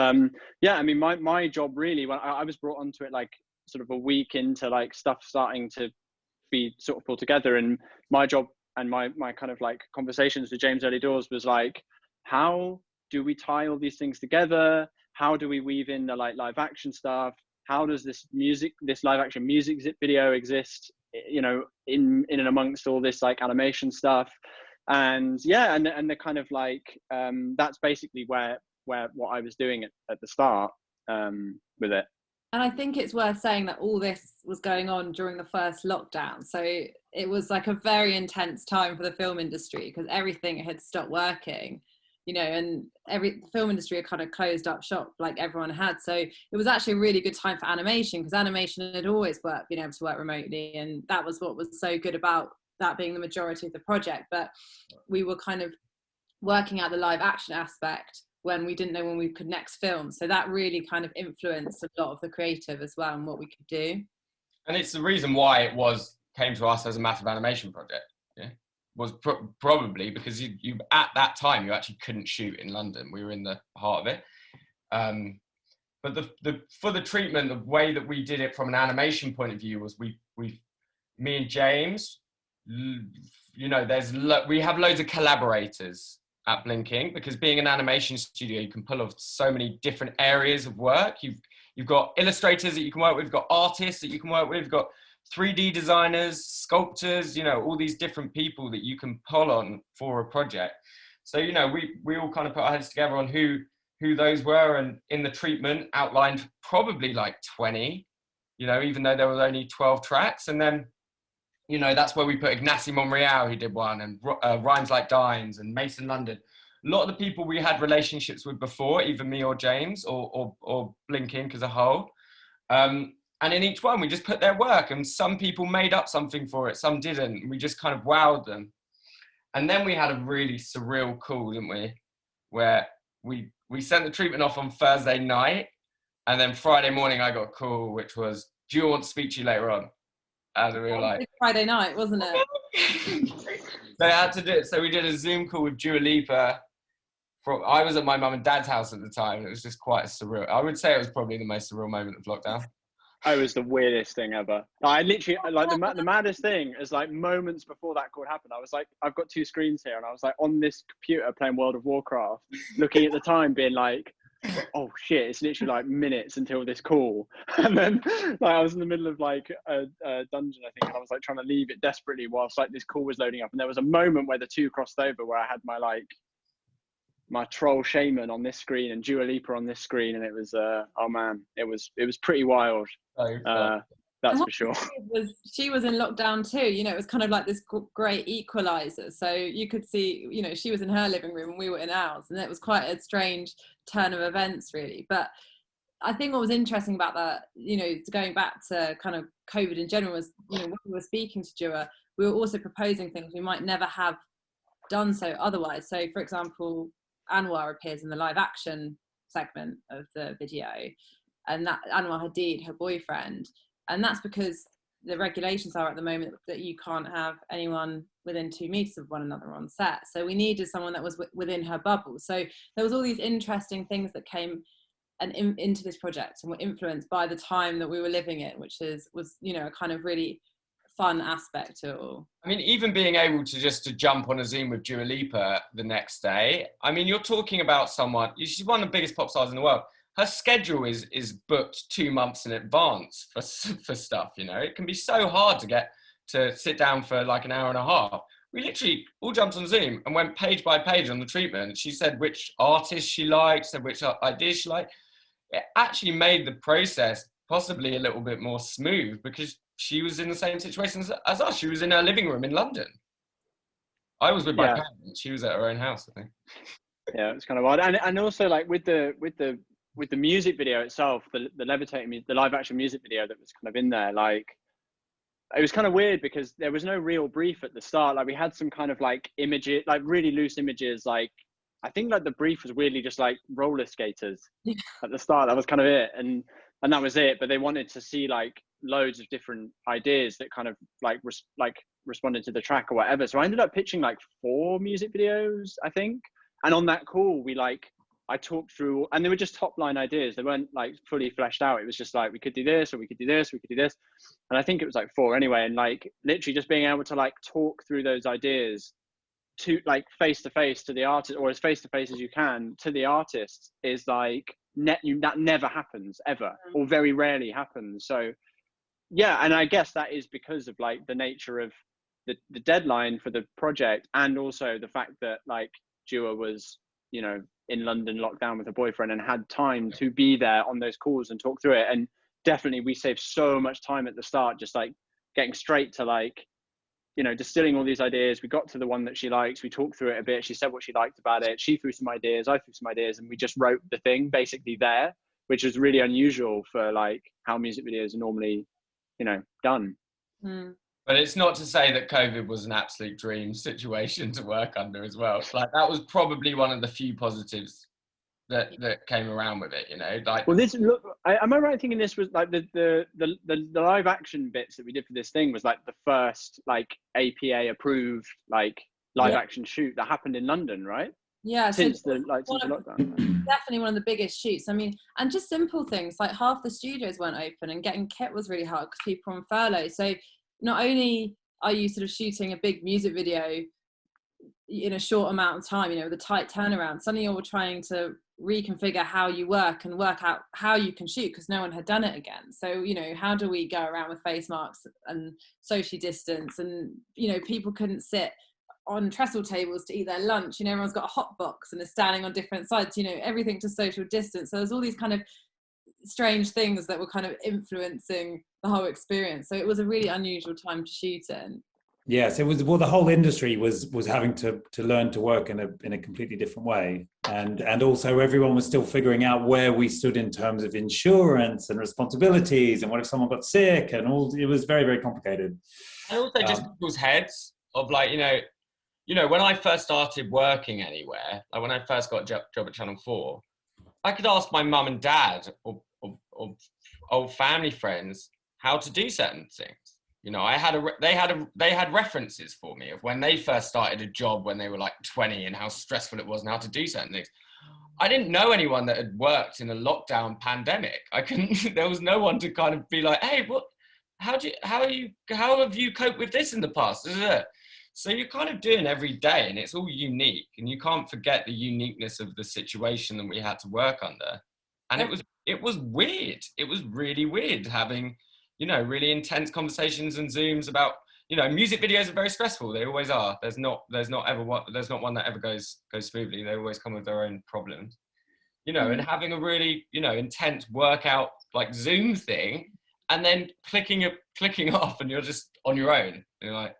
yeah, I mean, my job really, when I was brought onto it like sort of a week into like stuff starting to be sort of pulled together, and my job and my kind of like conversations with James early doors was like, how do we tie all these things together? How do we weave in the like live action stuff? How does this live action music video exist, in and amongst all this like animation stuff? And yeah, and the kind of like, that's basically where what I was doing at the start with it. And I think it's worth saying that all this was going on during the first lockdown. So it was like a very intense time for the film industry, because everything had stopped working, and the film industry had kind of closed up shop like everyone had. So it was actually a really good time for animation, because animation had always been able to work remotely. And that was what was so good about that being the majority of the project. But we were kind of working out the live action aspect when we didn't know when we could next film. So that really kind of influenced a lot of the creative as well and what we could do. And it's the reason why it came to us as a massive animation project. Yeah, was probably because you at that time you actually couldn't shoot in London. We were in the heart of it. But for the treatment, the way that we did it from an animation point of view was me and James, we have loads of collaborators at Blinkink, because being an animation studio, you can pull off so many different areas of work. You've got illustrators that you can work with, you've got artists that you can work with, you've got 3D designers, sculptors, all these different people that you can pull on for a project. So, we all kind of put our heads together on who those were, and in the treatment outlined probably like 20, you know, even though there was only 12 tracks. And then, you know, that's where we put Ignacy Monreal, who did one, and Rhymes Like Dimes, and Mason London. A lot of the people we had relationships with before, either me or James or Blinkink as a whole. And in each one, we just put their work, and some people made up something for it, some didn't. We just kind of wowed them. And then we had a really surreal call, didn't we? Where we sent the treatment off on Thursday night, and then Friday morning I got a call, which was, do you want to speak to you later on? And we were like... Friday night, wasn't it? They had to do it. So we did a Zoom call with Dua Lipa. I was at my mum and dad's house at the time, and it was just quite surreal. I would say it was probably the most surreal moment of lockdown. It was the weirdest thing ever. I literally, like, the maddest thing is, like, moments before that call happened, I was like, I've got two screens here, and I was like on this computer playing World of Warcraft, looking at the time, being like, oh shit, it's literally like minutes until this call. And then, like, I was in the middle of like a dungeon, I think, and I was like trying to leave it desperately whilst like this call was loading up. And there was a moment where the two crossed over, where I had my like my troll shaman on this screen and Dua Lipa on this screen, and it was oh man, it was pretty wild. That's for sure. She was in lockdown too, you know. It was kind of like this great equalizer, so you could see, you know, she was in her living room and we were in ours, and it was quite a strange turn of events really. But I think what was interesting about that, you know, going back to kind of COVID in general, was, you know, when we were speaking to Dua, we were also proposing things we might never have done so otherwise. So for example, Anwar appears in the live action segment of the video, and that Anwar Hadid, her boyfriend, and that's because the regulations are at the moment that you can't have anyone within 2 meters of one another on set. So we needed someone that was within her bubble. So there was all these interesting things that came and into this project and were influenced by the time that we were living in, which was, you know, a kind of really fun aspect to it all. I mean, even being able to jump on a Zoom with Dua Lipa the next day. I mean, you're talking about someone, she's one of the biggest pop stars in the world. Her schedule is booked 2 months in advance for stuff, you know. It can be so hard to get to sit down for like an hour and a half. We literally all jumped on Zoom and went page by page on the treatment. She said which artist she liked, said which ideas she liked. It actually made the process possibly a little bit more smooth, because she was in the same situation as us. She was in her living room in London. I was with my parents. She was at her own house, I think. Yeah, it's kind of odd. And also, like, with the music video itself, the Levitating, the live action music video that was kind of in there, like, it was kind of weird because there was no real brief at the start. Like, we had some kind of like images, like really loose images. Like, I think like the brief was weirdly just like roller skaters at the start. That was kind of it. And that was it. But they wanted to see like loads of different ideas that kind of like responded to the track or whatever. So I ended up pitching like 4 music videos, I think. And on that call, I talked through, and they were just top line ideas. They weren't like fully fleshed out. It was just like, we could do this, or we could do this, we could do this. And I think it was like 4 anyway. And like literally just being able to like talk through those ideas to like face to face to the artist, or as face to face as you can to the artist, is like that never happens ever, or very rarely happens. So yeah, and I guess that is because of like the nature of the deadline for the project, and also the fact that like Dua was, you know, in London locked down with her boyfriend and had time to be there on those calls and talk through it. And definitely we saved so much time at the start, just like getting straight to like, you know, distilling all these ideas. We got to the one that she likes, we talked through it a bit, she said what she liked about it, she threw some ideas, I threw some ideas, and we just wrote the thing basically there, which is really unusual for like how music videos are normally, you know, done. But it's not to say that COVID was an absolute dream situation to work under as well. Like, that was probably one of the few positives that came around with it, you know. Like, well, this look, am I right thinking this was like the live action bits that we did for this thing was like the first like APA approved like live action shoot that happened in London, right? Yeah, since the lockdown. Definitely one of the biggest shoots. I mean, and just simple things like half the studios weren't open, and getting kit was really hard because people were on furlough. So not only are you sort of shooting a big music video in a short amount of time, you know, with a tight turnaround, suddenly you're trying to reconfigure how you work and work out how you can shoot, because no one had done it again. So, you know, how do we go around with face masks and socially distance? And, you know, people couldn't sit on trestle tables to eat their lunch. You know, everyone's got a hot box and is standing on different sides, you know, everything to social distance. So there's all these kind of strange things that were kind of influencing the whole experience. So it was a really unusual time to shoot in. Yes, it was. Well, the whole industry was having to learn to work in a completely different way, and also everyone was still figuring out where we stood in terms of insurance and responsibilities, and what if someone got sick, and all. It was very, very complicated. And also just people's heads of like, when I first started working anywhere, like when I first got a job at Channel 4, I could ask my mum and dad or old family friends how to do certain things. They had references for me of when they first started a job when they were like 20 and how stressful it was and how to do certain things. I didn't know anyone that had worked in a lockdown pandemic. There was no one to kind of be like, hey, how have you coped with this in the past? So you're kind of doing every day, and it's all unique, and you can't forget the uniqueness of the situation that we had to work under. And it was weird. It was really weird having, really intense conversations and Zooms about, music videos are very stressful. They always are. There's not one that ever goes smoothly. They always come with their own problems, and having a really, intense workout like Zoom thing, and then clicking off, and you're just on your own. You're like,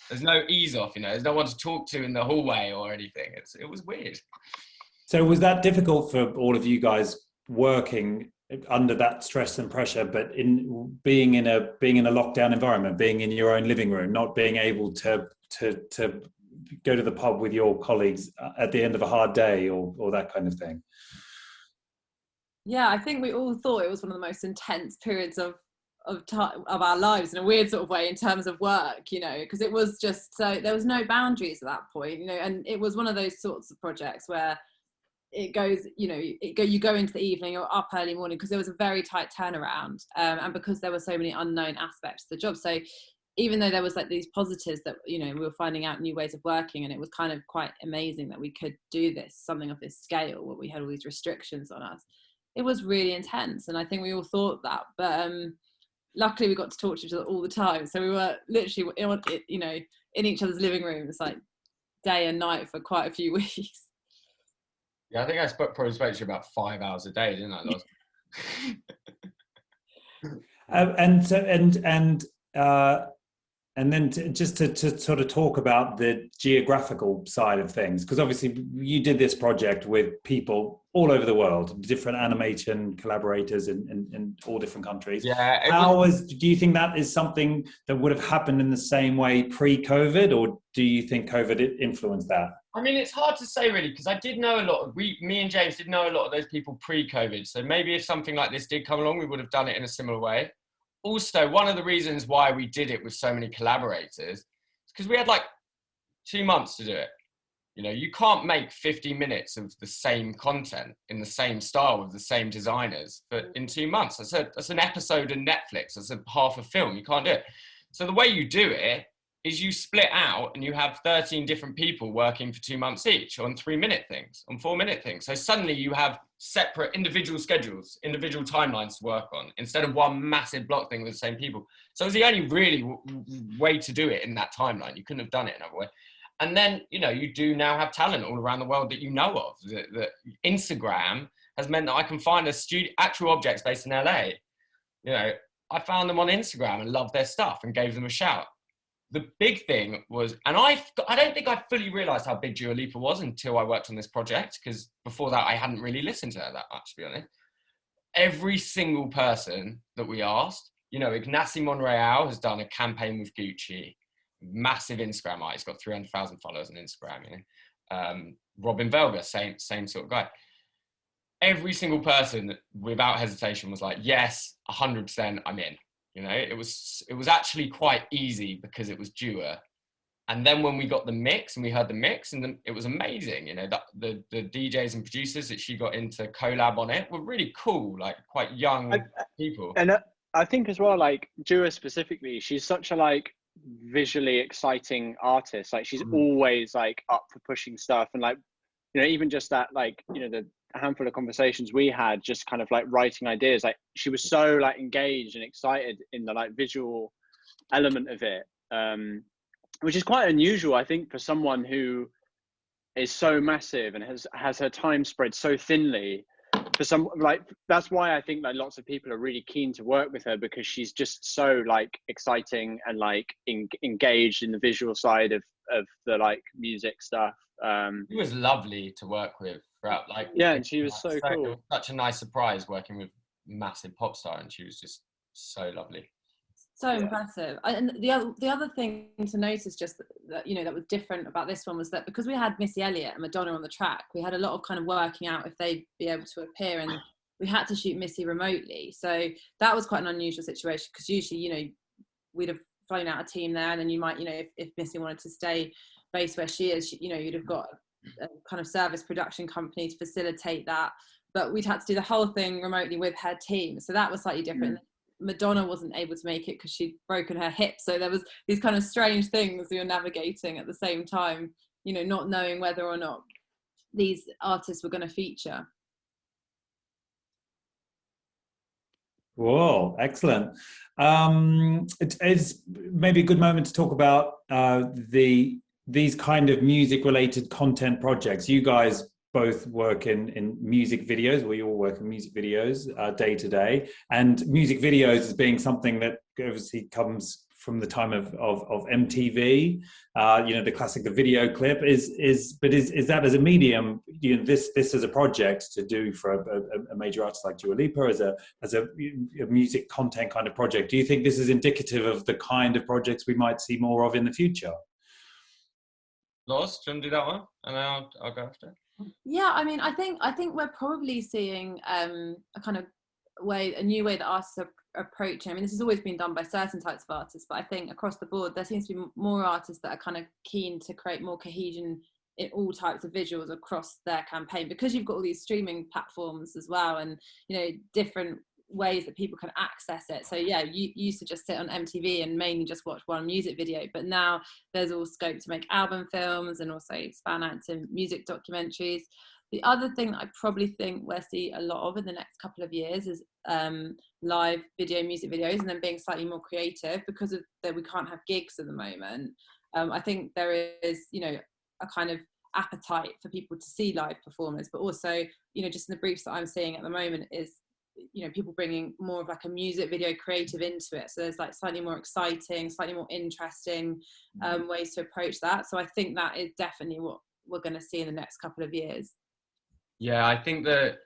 there's no ease off, there's no one to talk to in the hallway or anything. It was weird. So was that difficult for all of you guys working under that stress and pressure, but in being in a lockdown environment, being in your own living room, not being able to go to the pub with your colleagues at the end of a hard day or that kind of thing? Yeah, I think we all thought it was one of the most intense periods of our lives in a weird sort of way in terms of work, because it was just so there was no boundaries at that point, and it was one of those sorts of projects where it goes, you go into the evening or up early morning, because there was a very tight turnaround, and because there were so many unknown aspects to the job. So even though there was like these positives that, we were finding out new ways of working, and it was kind of quite amazing that we could do something of this scale where we had all these restrictions on us. It was really intense, and I think we all thought that, but luckily we got to talk to each other all the time. So we were literally, in each other's living rooms, like day and night for quite a few weeks. Yeah, I think I probably spoke to you about 5 hours a day, didn't I, Loz? And then just to sort of talk about the geographical side of things, because obviously you did this project with people all over the world, different animation collaborators in all different countries. Yeah. Do you think that is something that would have happened in the same way pre-COVID, or do you think COVID influenced that? I mean, it's hard to say really, because I did know a lot. Me and James did know a lot of those people pre-COVID. So maybe if something like this did come along, we would have done it in a similar way. Also, one of the reasons why we did it with so many collaborators is because we had like 2 months to do it. You can't make 50 minutes of the same content in the same style with the same designers, but in 2 months, that's an episode of Netflix. That's a half a film. You can't do it. So the way you do it is you split out and you have 13 different people working for 2 months each on 3-minute things, on 4-minute things. So suddenly you have separate individual schedules, individual timelines to work on, instead of one massive block thing with the same people. So it was the only really way to do it in that timeline. You couldn't have done it another way. And then, you do now have talent all around the world that you know of. That Instagram has meant that I can find actual objects based in LA. I found them on Instagram and loved their stuff and gave them a shout. The big thing was, and I don't think I fully realised how big Dua Lipa was until I worked on this project, because before that I hadn't really listened to her that much, to be honest. Every single person that we asked, Ignacy Monreal has done a campaign with Gucci, massive Instagram artist, got 300,000 followers on Instagram. Robin Velga, same sort of guy. Every single person, without hesitation, was like, yes, 100%, I'm in. It was actually quite easy because it was Dua. And then when we got the mix and we heard the mix, and it was amazing. The DJs and producers that she got into collab on it were really cool, like quite young people. And I think as well, like Dua specifically, she's such a visually exciting artist. Like she's always up for pushing stuff, and even just that the handful of conversations we had, just kind of writing ideas, she was so engaged and excited in the visual element of it, which is quite unusual, I think, for someone who is so massive and has her time spread so thinly, for some, like, that's why I think like lots of people are really keen to work with her, because she's just so like exciting and like engaged in the visual side of the like music stuff. She was lovely to work with throughout, like, yeah, and she was so it cool. was such a nice surprise working with massive pop star, and she was just so lovely. So impressive. And the other thing to notice, just that, you know, that was different about this one, was that because we had Missy Elliot and Madonna on the track, we had a lot of kind of working out if they'd be able to appear, and we had to shoot Missy remotely. So that was quite an unusual situation, because usually, you know, we'd have flown out a team there, and then you might, you know, if Missy wanted to stay based where she is, you know, you'd have got a kind of service production company to facilitate that. But we'd had to do the whole thing remotely with her team. So that was slightly different. Madonna wasn't able to make it because she'd broken her hip. So there was these kind of strange things we were navigating at the same time, you know, not knowing whether or not these artists were going to feature. Whoa, excellent. It's maybe a good moment to talk about these kind of music-related content projects. You guys both work in music videos. We all work in music videos day to day, and music videos as being something that obviously comes from the time of MTV. You know, the classic, the video clip is that as a medium, you know, this as a project to do for a major artist like Dua Lipa as a music content kind of project. Do you think this is indicative of the kind of projects we might see more of in the future? Lost, do you want to do that one, and then I'll go after. Yeah, I mean, I think we're probably seeing a kind of a new way that artists are approaching. I mean, this has always been done by certain types of artists, but I think across the board there seems to be more artists that are kind of keen to create more cohesion in all types of visuals across their campaign, because you've got all these streaming platforms as well, and, you know, different ways that people can access it. So yeah, you used to just sit on MTV and mainly just watch one music video, but now there's all scope to make album films and also expand out to music documentaries. The other thing that I probably think we'll see a lot of in the next couple of years is live video music videos, and then being slightly more creative, because of that we can't have gigs at the moment. I think there is, you know, a kind of appetite for people to see live performers, but also, you know, just in the briefs that I'm seeing at the moment is, you know, people bringing more of like a music video creative into it. So there's like slightly more exciting, slightly more interesting ways to approach that. So I think that is definitely what we're going to see in the next couple of years. Yeah, I think that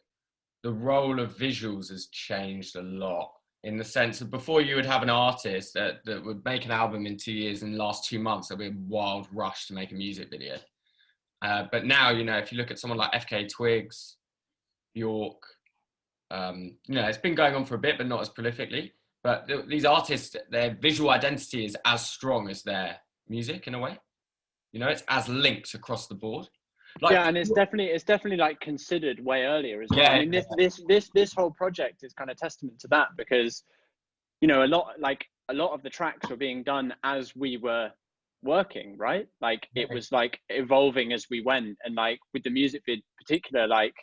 the role of visuals has changed a lot, in the sense that before you would have an artist that would make an album in 2 years, and last 2 months there'd be a wild rush to make a music video. But now, you know, if you look at someone like FK Twigs, Bjork, you know, it's been going on for a bit, but not as prolifically. But these artists, their visual identity is as strong as their music in a way. You know, it's as linked across the board. Like, yeah, and it's definitely like considered way earlier as well. Yeah, I mean, this whole project is kind of testament to that, because, you know, a lot of the tracks were being done as we were working, right? Like it was like evolving as we went, and like with the music vid particular, like,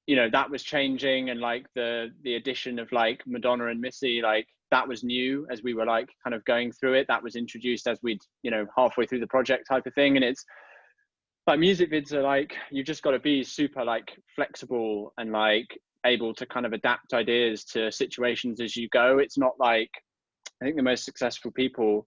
you know, that was changing, and like the addition of like Madonna and Missy, like that was new as we were like kind of going through it. That was introduced as we'd, you know, halfway through the project type of thing. And it's like music vids are like, you've just got to be super like flexible and like able to kind of adapt ideas to situations as you go. It's not like, I think the most successful people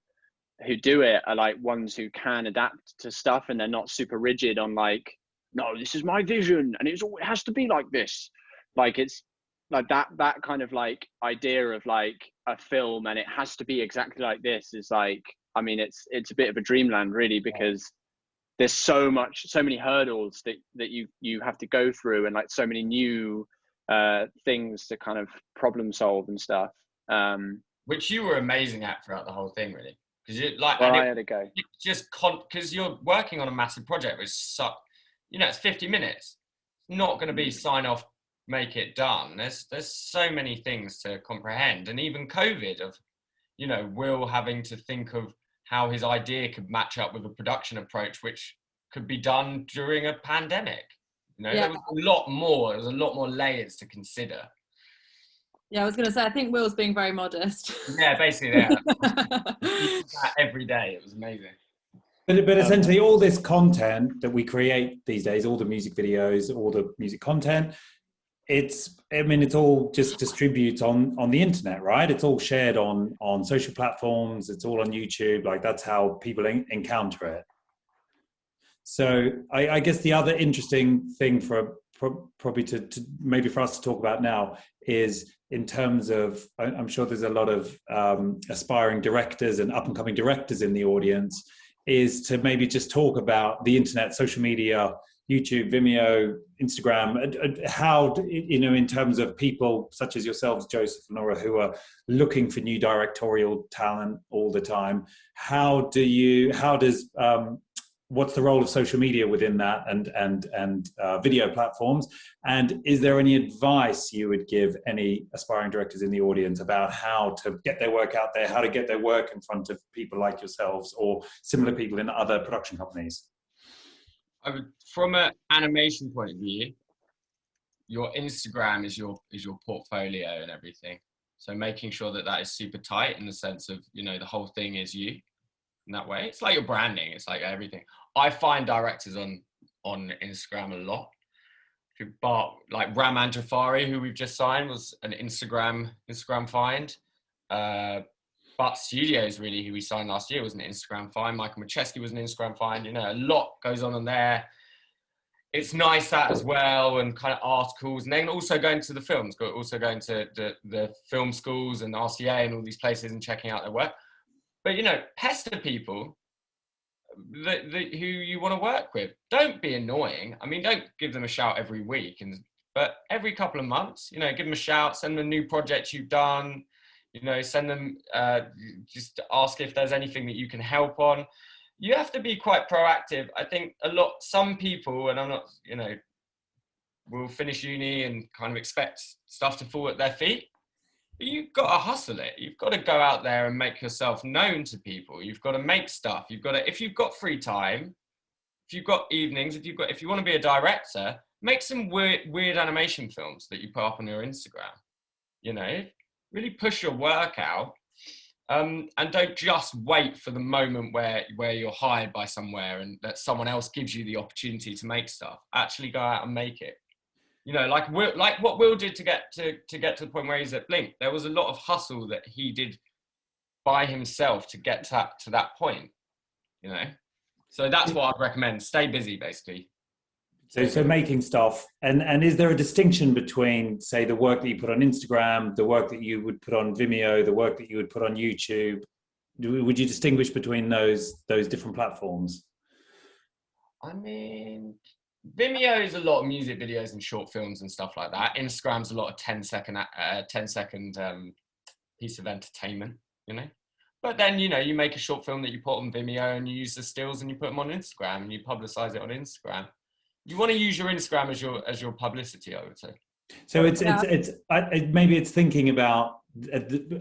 who do it are like ones who can adapt to stuff, and they're not super rigid on like, no, this is my vision and it has to be like this. Like it's like that kind of like idea of like a film and it has to be exactly like this is like, I mean, it's a bit of a dreamland really, because there's so many hurdles that you have to go through, and like so many new things to kind of problem solve and stuff. Which you were amazing at throughout the whole thing, really. Because you like, well, I had to go. Just because you're working on a massive project, which you know, it's 50 minutes. It's not going to be sign off, make it done. There's so many things to comprehend, and even COVID of, you know, Will having to think of how his idea could match up with a production approach, which could be done during a pandemic. You know, there was a lot more layers to consider. Yeah, I was going to say, I think Will's being very modest. Yeah, basically, yeah. Every day, it was amazing. But essentially, all this content that we create these days, all the music videos, all the music content, it's all just distributes on the internet, right? It's all shared on social platforms. It's all on YouTube. Like, that's how people encounter it. So I guess the other interesting thing probably to maybe for us to talk about now is, in terms of, I'm sure there's a lot of aspiring directors and up and coming directors in the audience, is to maybe just talk about the internet, social media, YouTube, Vimeo, Instagram, how, in terms of people such as yourselves, Joseph and Laura, who are looking for new directorial talent all the time. What's the role of social media within that, and video platforms? And is there any advice you would give any aspiring directors in the audience about how to get their work out there, how to get their work in front of people like yourselves or similar people in other production companies? From an animation point of view, your Instagram is your portfolio and everything. So making sure that is super tight, in the sense of, the whole thing is you. In that way, it's like your branding. It's like everything. I find directors on Instagram a lot. Like Rahman Jafari, who we've just signed, was an Instagram find. But Studios, really, who we signed last year, was an Instagram find. Michael Macheski was an Instagram find. A lot goes on there. It's nice that as well, and kind of articles, and then also going to the films, also going to the film schools and RCA and all these places and checking out their work. But, pester people who you want to work with. Don't be annoying. I mean, don't give them a shout every week, but every couple of months, give them a shout, send them new projects you've done, send them, just ask if there's anything that you can help on. You have to be quite proactive. I think some people, and I'm not, will finish uni and kind of expect stuff to fall at their feet. But you've got to hustle it. You've got to go out there and make yourself known to people. You've got to make stuff. If you've got free time, if you've got evenings, if you want to be a director, make some weird animation films that you put up on your Instagram. Really push your work out, and don't just wait for the moment where you're hired by somewhere and that someone else gives you the opportunity to make stuff. Actually go out and make it. Like what Will did to get to the point where he's at Blink. There was a lot of hustle that he did by himself to get to that point. So that's what I'd recommend. Stay busy, basically. So making stuff, and is there a distinction between, say, the work that you put on Instagram, the work that you would put on Vimeo, the work that you would put on YouTube? Would you distinguish between those different platforms? I mean, Vimeo is a lot of music videos and short films and stuff like that. Instagram's a lot of 10-second piece of entertainment, But then, you make a short film that you put on Vimeo and you use the stills and you put them on Instagram and you publicize it on Instagram. You want to use your Instagram as your publicity, I would say. So maybe it's thinking about,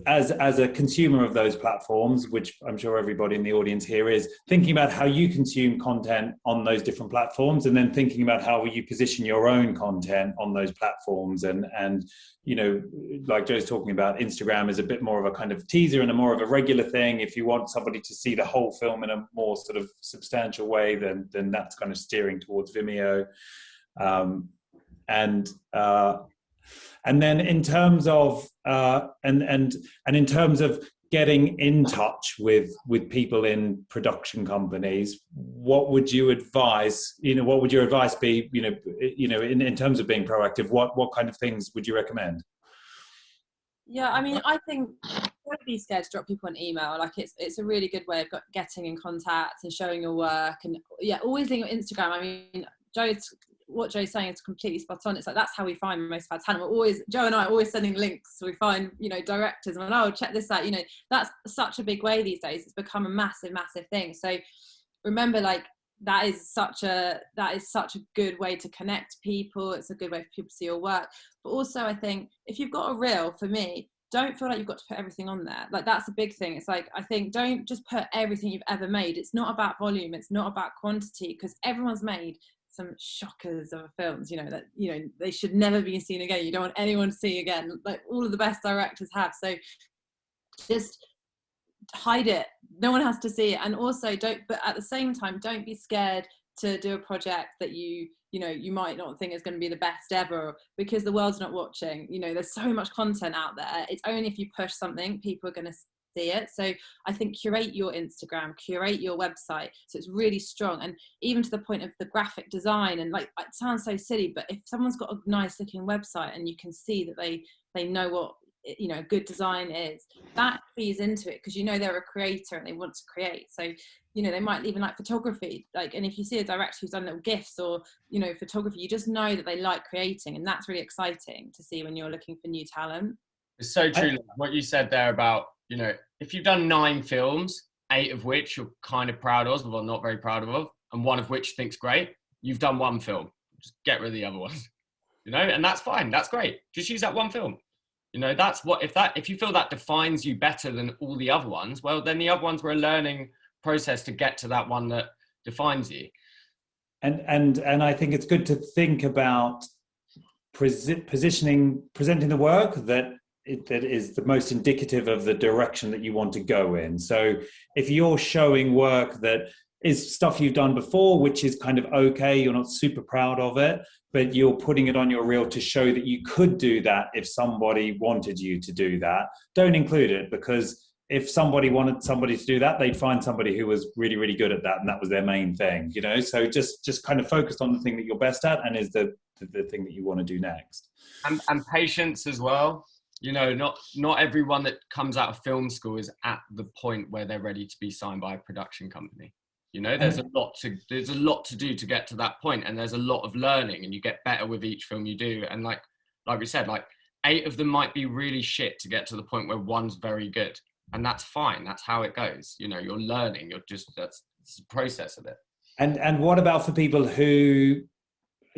as a consumer of those platforms, which I'm sure everybody in the audience here is, thinking about how you consume content on those different platforms, and then thinking about how you position your own content on those platforms. And like Joe's talking about, Instagram is a bit more of a kind of teaser and a more of a regular thing. If you want somebody to see the whole film in a more sort of substantial way, then that's kind of steering towards Vimeo. And then in terms of and in terms of getting in touch with people in production companies, what would you advise? What would your advice be? In terms of being proactive, what kind of things would you recommend? Yeah, I mean, I think don't be scared to drop people an email. Like, it's a really good way of getting in contact and showing your work. And always in your Instagram. I mean, what Joe's saying is completely spot on. It's like, that's how we find most of our talent. Joe and I are always sending links. So we find, directors and check this out. That's such a big way these days. It's become a massive, massive thing. So remember, like, that is such a good way to connect people. It's a good way for people to see your work. But also, I think if you've got a reel, for me, don't feel like you've got to put everything on there. Like, that's a big thing. It's like, I think, don't just put everything you've ever made. It's not about volume. It's not about quantity, because everyone's made some shockers of films, that they should never be seen again. You don't want anyone to see again. Like, all of the best directors have. So just hide it. No one has to see it. And also but at the same time, don't be scared to do a project that you might not think is going to be the best ever, because the world's not watching. There's so much content out there. It's only if you push something, people are going to see it. So I think curate your Instagram, curate your website, so it's really strong. And even to the point of the graphic design, and like, it sounds so silly, but if someone's got a nice looking website and you can see that they know what good design is, that feeds into it, because they're a creator and they want to create. So they might even like photography, and if you see a director who's done little gifs or photography, you just know that they like creating, and that's really exciting to see when you're looking for new talent. It's so true what you said there about, if you've done 9 films, 8 of which you're kind of proud of or not very proud of, and 1 of which you think's great, you've done 1 film. Just get rid of the other ones, and that's fine. That's great. Just use that 1 film. That's what, if you feel that defines you better than all the other ones, well, then the other ones were a learning process to get to that one that defines you. And I think it's good to think about presenting the work that is the most indicative of the direction that you want to go in. So if you're showing work that is stuff you've done before, which is kind of okay, you're not super proud of it, but you're putting it on your reel to show that you could do that if somebody wanted you to do that, don't include it, because if somebody wanted somebody to do that, they'd find somebody who was really, really good at that, and that was their main thing, So just kind of focused on the thing that you're best at and is the thing that you want to do next. And patience as well. Not everyone that comes out of film school is at the point where they're ready to be signed by a production company. There's a lot to do to get to that point, and there's a lot of learning, and you get better with each film you do. And like we said, 8 of them might be really shit to get to the point where 1's very good, and that's fine. That's how it goes. You're learning. That's the process of it. And what about for people who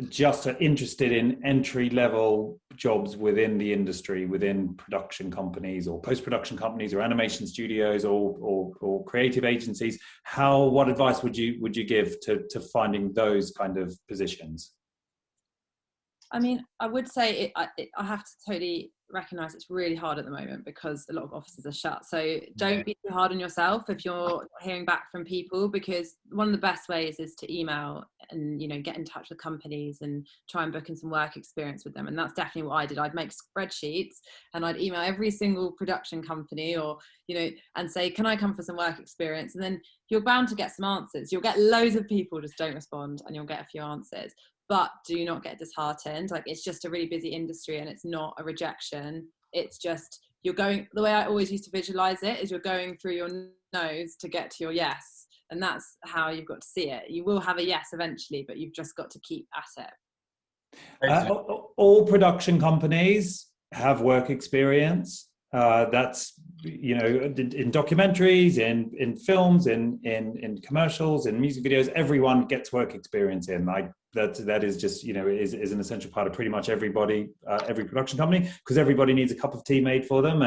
just are interested in entry-level jobs within the industry, within production companies or post-production companies or animation studios or creative agencies? What advice would you give to finding those kind of positions? I mean, I would say I have to totally recognise it's really hard at the moment because a lot of offices are shut. So don't be too hard on yourself if you're not hearing back from people, because one of the best ways is to email and get in touch with companies and try and book in some work experience with them. And that's definitely what I did. I'd make spreadsheets and I'd email every single production company or and say, can I come for some work experience? And then you're bound to get some answers. You'll get loads of people just don't respond, and you'll get a few answers. But do not get disheartened. It's just a really busy industry, and it's not a rejection. It's just you're going, the way I always used to visualize it is you're going through your nose to get to your yes. And that's how you've got to see it. You will have a yes eventually, but you've just got to keep at it. All production companies have work experience. That's, in documentaries, in films, in commercials, in music videos, everyone gets work experience in. That is just, is an essential part of pretty much everybody, every production company, because everybody needs a cup of tea made for them.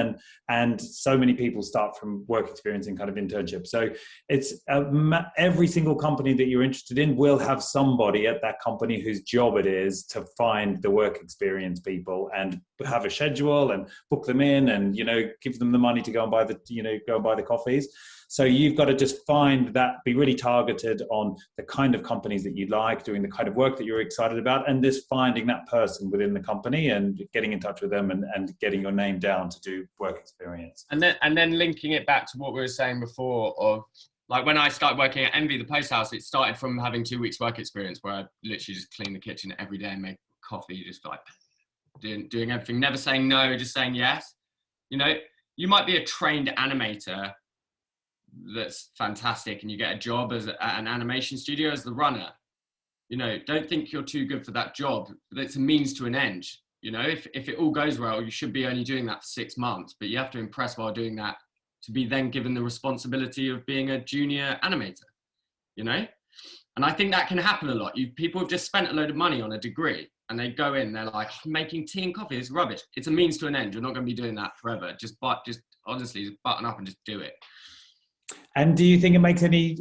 And so many people start from work experience in kind of internship. So it's every single company that you're interested in will have somebody at that company whose job it is to find the work experience people and have a schedule and book them in and, give them the money to go and buy the coffees. So you've got to just find that, be really targeted on the kind of companies that you like, doing the kind of work that you're excited about, and just finding that person within the company and getting in touch with them and getting your name down to do work experience. And then linking it back to what we were saying before of, when I started working at Envy, the post house, it started from having 2 weeks work experience where I literally just clean the kitchen every day and make coffee, just doing everything, never saying no, just saying yes. You might be a trained animator that's fantastic and you get a job at an animation studio as the runner. Don't think you're too good for that job. It's a means to an end. If it all goes well, you should be only doing that for 6 months, but you have to impress while doing that to be then given the responsibility of being a junior animator, And I think that can happen a lot. People have just spent a load of money on a degree and they go in, they're like, making tea and coffee is rubbish. It's a means to an end. You're not going to be doing that forever. Just honestly, just button up and just do it. And do you think it makes any?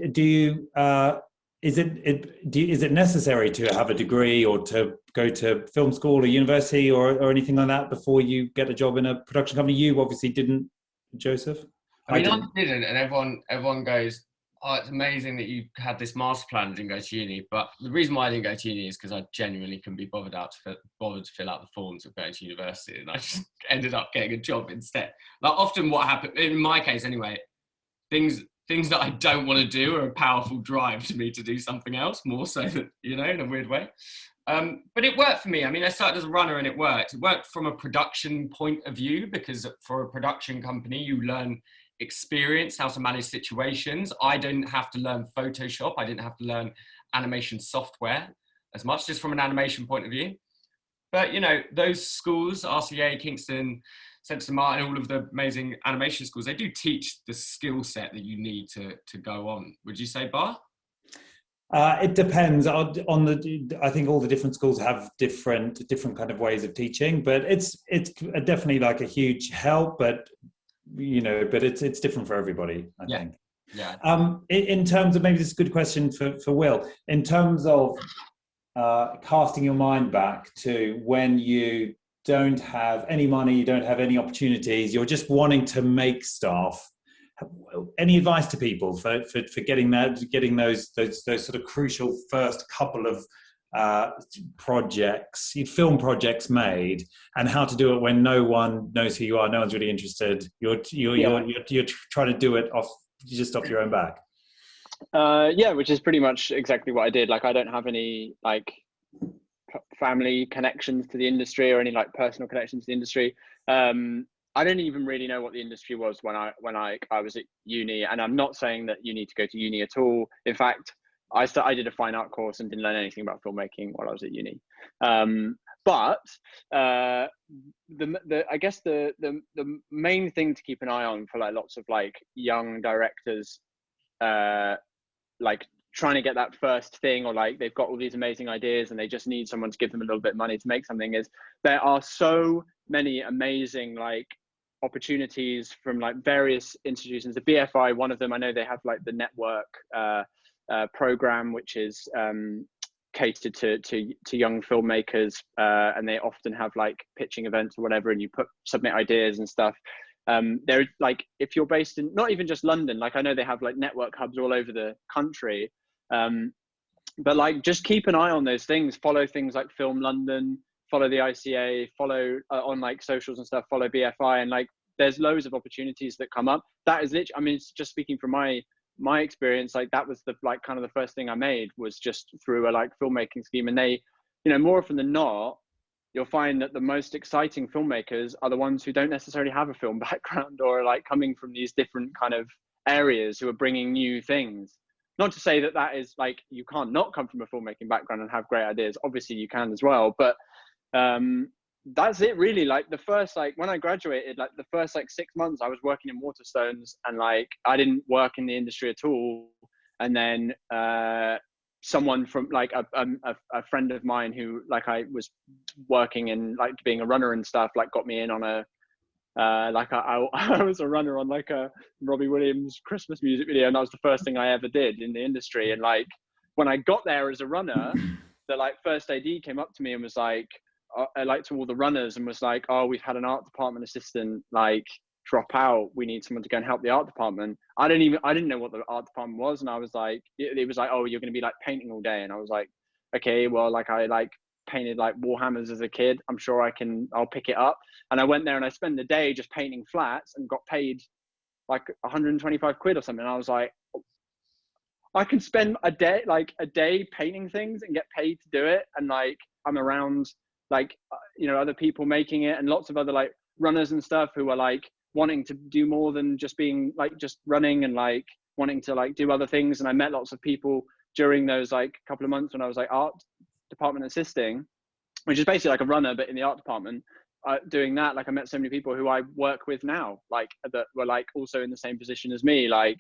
Is it necessary to have a degree or to go to film school or university or anything like that before you get a job in a production company? You obviously didn't, Joseph. I didn't, and everyone goes, oh, it's amazing that you had this master plan and didn't go to uni. But the reason why I didn't go to uni is because I genuinely couldn't be bothered to fill out the forms of going to university, and I just ended up getting a job instead. Like often, what happened in my case, anyway, things that I don't want to do are a powerful drive to me to do something else, more so than, you know, in a weird way. But it worked for me. I mean, I started as a runner and it worked. It worked from a production point of view, because for a production company, you learn experience, how to manage situations. I didn't have to learn Photoshop. I didn't have to learn animation software as much, just from an animation point of view. But, you know, those schools, RCA, Kingston, St. Martin, all of the amazing animation schools, they do teach the skill set that you need to go on. Would you say, Bart? It depends on the. I think all the different schools have different kind of ways of teaching, but it's definitely like a huge help. But you know, but it's different for everybody, I think. Yeah. In terms of, maybe this is a good question for Will. In terms of casting your mind back to when you don't have any money, you don't have any opportunities, you're just wanting to make stuff. Any advice to people for getting those sort of crucial first couple of film projects made, and how to do it when no one knows who you are, no one's really interested. You're trying to do it off your own back. Yeah, which is pretty much exactly what I did. Like, I don't have any like family connections to the industry or any like personal connections to the industry. I didn't even really know what the industry was when I was at uni, and I'm not saying that you need to go to uni at all. In fact, I did a fine art course and didn't learn anything about filmmaking while I was at uni. But I guess the main thing to keep an eye on for like lots of like young directors, like trying to get that first thing, or like they've got all these amazing ideas and they just need someone to give them a little bit of money to make something, is there are so many amazing like opportunities from like various institutions. The BFI, one of them, I know they have like the network program, which is catered to young filmmakers, and they often have like pitching events or whatever, and you submit ideas and stuff. They're like, if you're based in not even just London, like I know they have like network hubs all over the country, but like just keep an eye on those things. Follow things like Film London, follow the ICA, follow on like socials and stuff, follow BFI, and like there's loads of opportunities that come up. That is literally, I mean, it's just speaking from my experience, like that was the like kind of the first thing I made was just through a like filmmaking scheme. And they, you know, more often than not, you'll find that the most exciting filmmakers are the ones who don't necessarily have a film background, or like coming from these different kind of areas, who are bringing new things. Not to say that that is like, you can't not come from a filmmaking background and have great ideas. Obviously you can as well, but that's it really. Like the first, like when I graduated, like the first like 6 months I was working in Waterstones, and like I didn't work in the industry at all. And then someone from like a friend of mine who like I was working in like being a runner and stuff, like got me in on a I was a runner on like a Robbie Williams Christmas music video, and that was the first thing I ever did in the industry. And like when I got there as a runner, the like first AD came up to me and was like, like to all the runners, and was like, oh, we've had an art department assistant like drop out, we need someone to go and help the art department. I didn't know what the art department was, and I was like, it was like, oh, you're going to be like painting all day. And I was like, okay, well, like I like painted like Warhammers as a kid, I'm sure I'll pick it up. And I went there and I spent the day just painting flats and got paid like 125 quid or something. And I was like, I can spend a day painting things and get paid to do it, and like I'm around like you know, other people making it, and lots of other like runners and stuff who are like wanting to do more than just being like just running, and like wanting to like do other things. And I met lots of people during those like couple of months when I was like art department assisting, which is basically like a runner but in the art department, doing that. Like I met so many people who I work with now, like that were like also in the same position as me. Like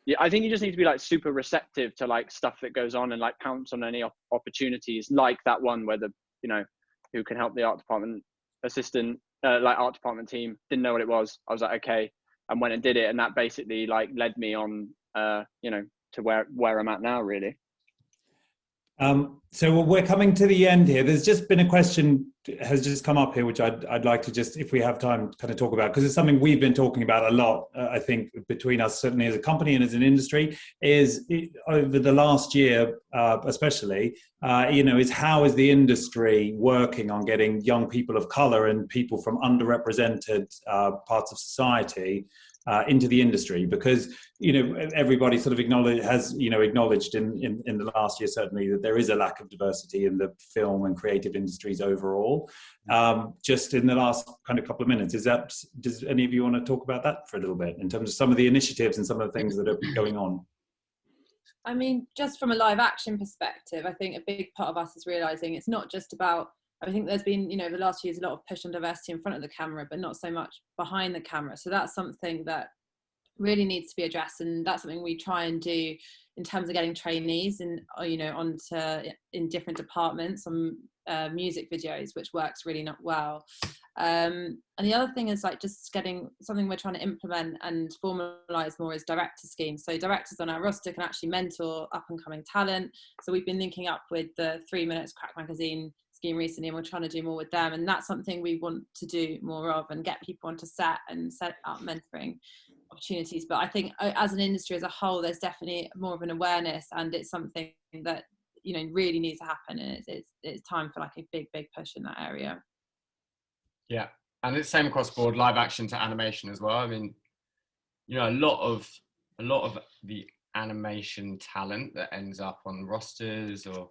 yeah, I think you just need to be like super receptive to like stuff that goes on, and like pounce on any opportunities like that one where the, you know, who can help the art department assistant, like art department team, didn't know what it was. I was like, okay, and went and did it. And that basically like led me on, you know, to where I'm at now, really. So we're coming to the end here. There's just been a question has just come up here, which I'd like to just, if we have time, kind of talk about, because it's something we've been talking about a lot, I think, between us, certainly as a company and as an industry, is over the last year, especially, is how is the industry working on getting young people of color and people from underrepresented parts of society into the industry, because everybody sort of acknowledged in the last year certainly that there is a lack of diversity in the film and creative industries overall. Just in the last kind of couple of minutes, does any of you want to talk about that for a little bit in terms of some of the initiatives and some of the things that are going on? I mean, just from a live action perspective, I think a big part of us is realizing it's not just about, I think there's been, the last few years, a lot of push on diversity in front of the camera, but not so much behind the camera. So that's something that really needs to be addressed. And that's something we try and do in terms of getting trainees and, in different departments on music videos, which works really not well. And the other thing is just getting something we're trying to implement and formalize more is director schemes. So directors on our roster can actually mentor up and coming talent. So we've been linking up with the 3 Minutes Crack magazine scheme recently, and we're trying to do more with them, and that's something we want to do more of and get people onto set and set up mentoring opportunities. But I think as an industry as a whole, there's definitely more of an awareness, and it's something that really needs to happen, and it's time for a big push in that area. Yeah, and it's same across board, live action to animation as well. I mean, a lot of the animation talent that ends up on rosters or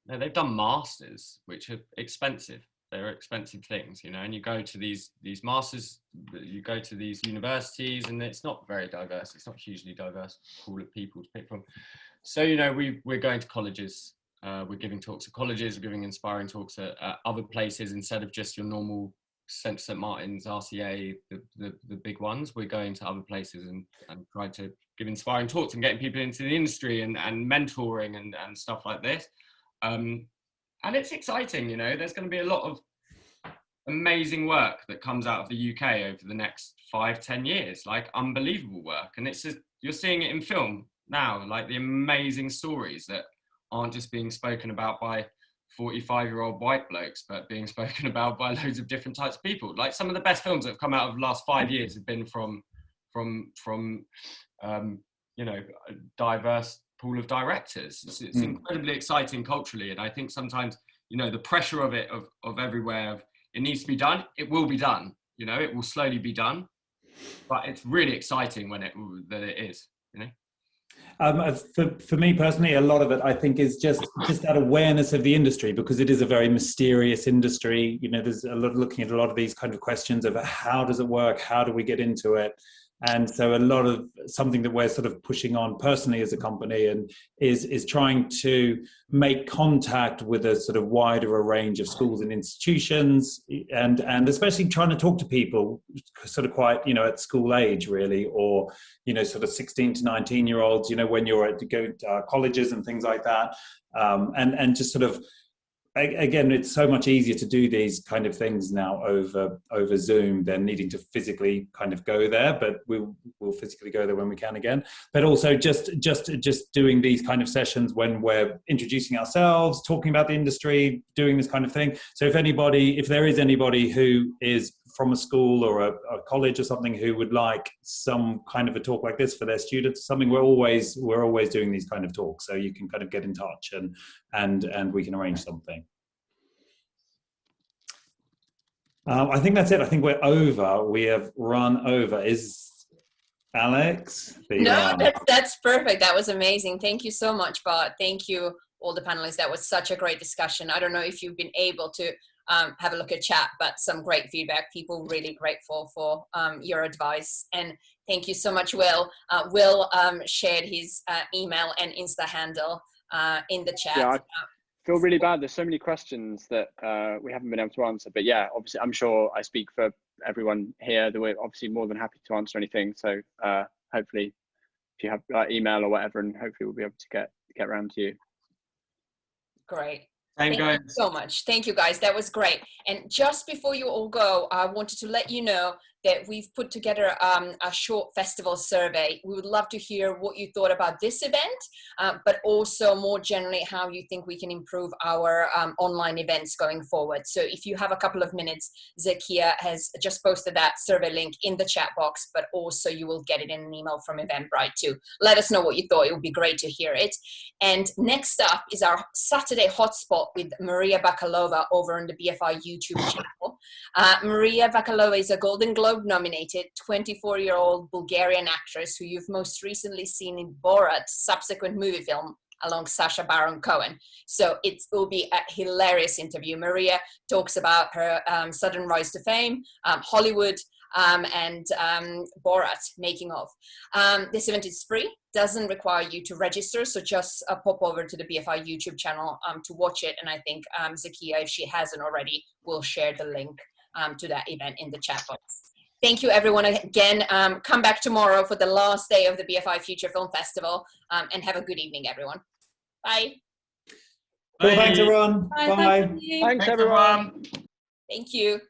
they've done masters, which are expensive. They're expensive things, and you go to these masters, you go to these universities, and it's not very diverse. It's not hugely diverse pool of people to pick from. So, we're going to colleges. We're giving talks at colleges. We're giving inspiring talks at other places instead of just your normal St. Martin's, RCA, the big ones. We're going to other places and trying to give inspiring talks and getting people into the industry and mentoring and stuff like this. And it's exciting, there's going to be a lot of amazing work that comes out of the UK over the next 5-10 years, unbelievable work. And it's just, you're seeing it in film now, the amazing stories that aren't just being spoken about by 45-year-old white blokes, but being spoken about by loads of different types of people. Some of the best films that have come out of the last 5 years have been from a diverse pool of directors. It's incredibly exciting culturally, and I think sometimes the pressure of it of everywhere it needs to be done. It will be done. It will slowly be done, but it's really exciting when it is. For me personally, a lot of it I think is just that awareness of the industry, because it is a very mysterious industry. There's a lot looking at a lot of these kind of questions of how does it work, how do we get into it. And so a lot of something that we're sort of pushing on personally as a company and is trying to make contact with a sort of wider range of schools and institutions, and especially trying to talk to people sort of quite, at school age really, or, sort of 16 to 19-year-olds, when you're at colleges and things like that. And just sort of, again, it's so much easier to do these kind of things now over Zoom than needing to physically kind of go there, but we'll physically go there when we can again. But also just doing these kind of sessions when we're introducing ourselves, talking about the industry, doing this kind of thing. So if there is anybody who is from a school or a college or something who would like some kind of a talk like this for their students, something we're always doing these kind of talks, so you can kind of get in touch and we can arrange something. I think that's it. I think we're over. We have run over. Is Alex? No, that's perfect. That was amazing. Thank you so much, Bart. Thank you, all the panelists. That was such a great discussion. I don't know if you've been able to have a look at chat, but some great feedback. People really grateful for your advice. And thank you so much, Will. Will shared his email and Insta handle in the chat. Yeah, I feel really bad. There's so many questions that we haven't been able to answer. But yeah, obviously, I'm sure I speak for everyone here that we're obviously more than happy to answer anything. So hopefully, if you have email or whatever, and hopefully we'll be able to get around to you. Great. Thank you so much. Thank you, guys. That was great. And just before you all go, I wanted to let you know that we've put together a short festival survey. We would love to hear what you thought about this event, but also more generally how you think we can improve our online events going forward. So if you have a couple of minutes, Zakia has just posted that survey link in the chat box, but also you will get it in an email from Eventbrite too. Let us know what you thought. It would be great to hear it. And next up is our Saturday hotspot with Maria Bakalova over on the BFI YouTube channel. Maria Bakalova is a Golden Globe nominated 24-year-old Bulgarian actress who you've most recently seen in Borat, subsequent movie film, along Sacha Baron Cohen. So it will be a hilarious interview. Maria talks about her sudden rise to fame, Hollywood, and Borat making of. This event is free, doesn't require you to register, so just pop over to the BFI YouTube channel to watch it. And I think Zakia, if she hasn't already, will share the link to that event in the chat box. Thank you, everyone. Again, come back tomorrow for the last day of the BFI Future Film Festival, and have a good evening, everyone. Bye. Well, thanks, everyone. Bye. Thank you. Thanks, everyone. Thank you.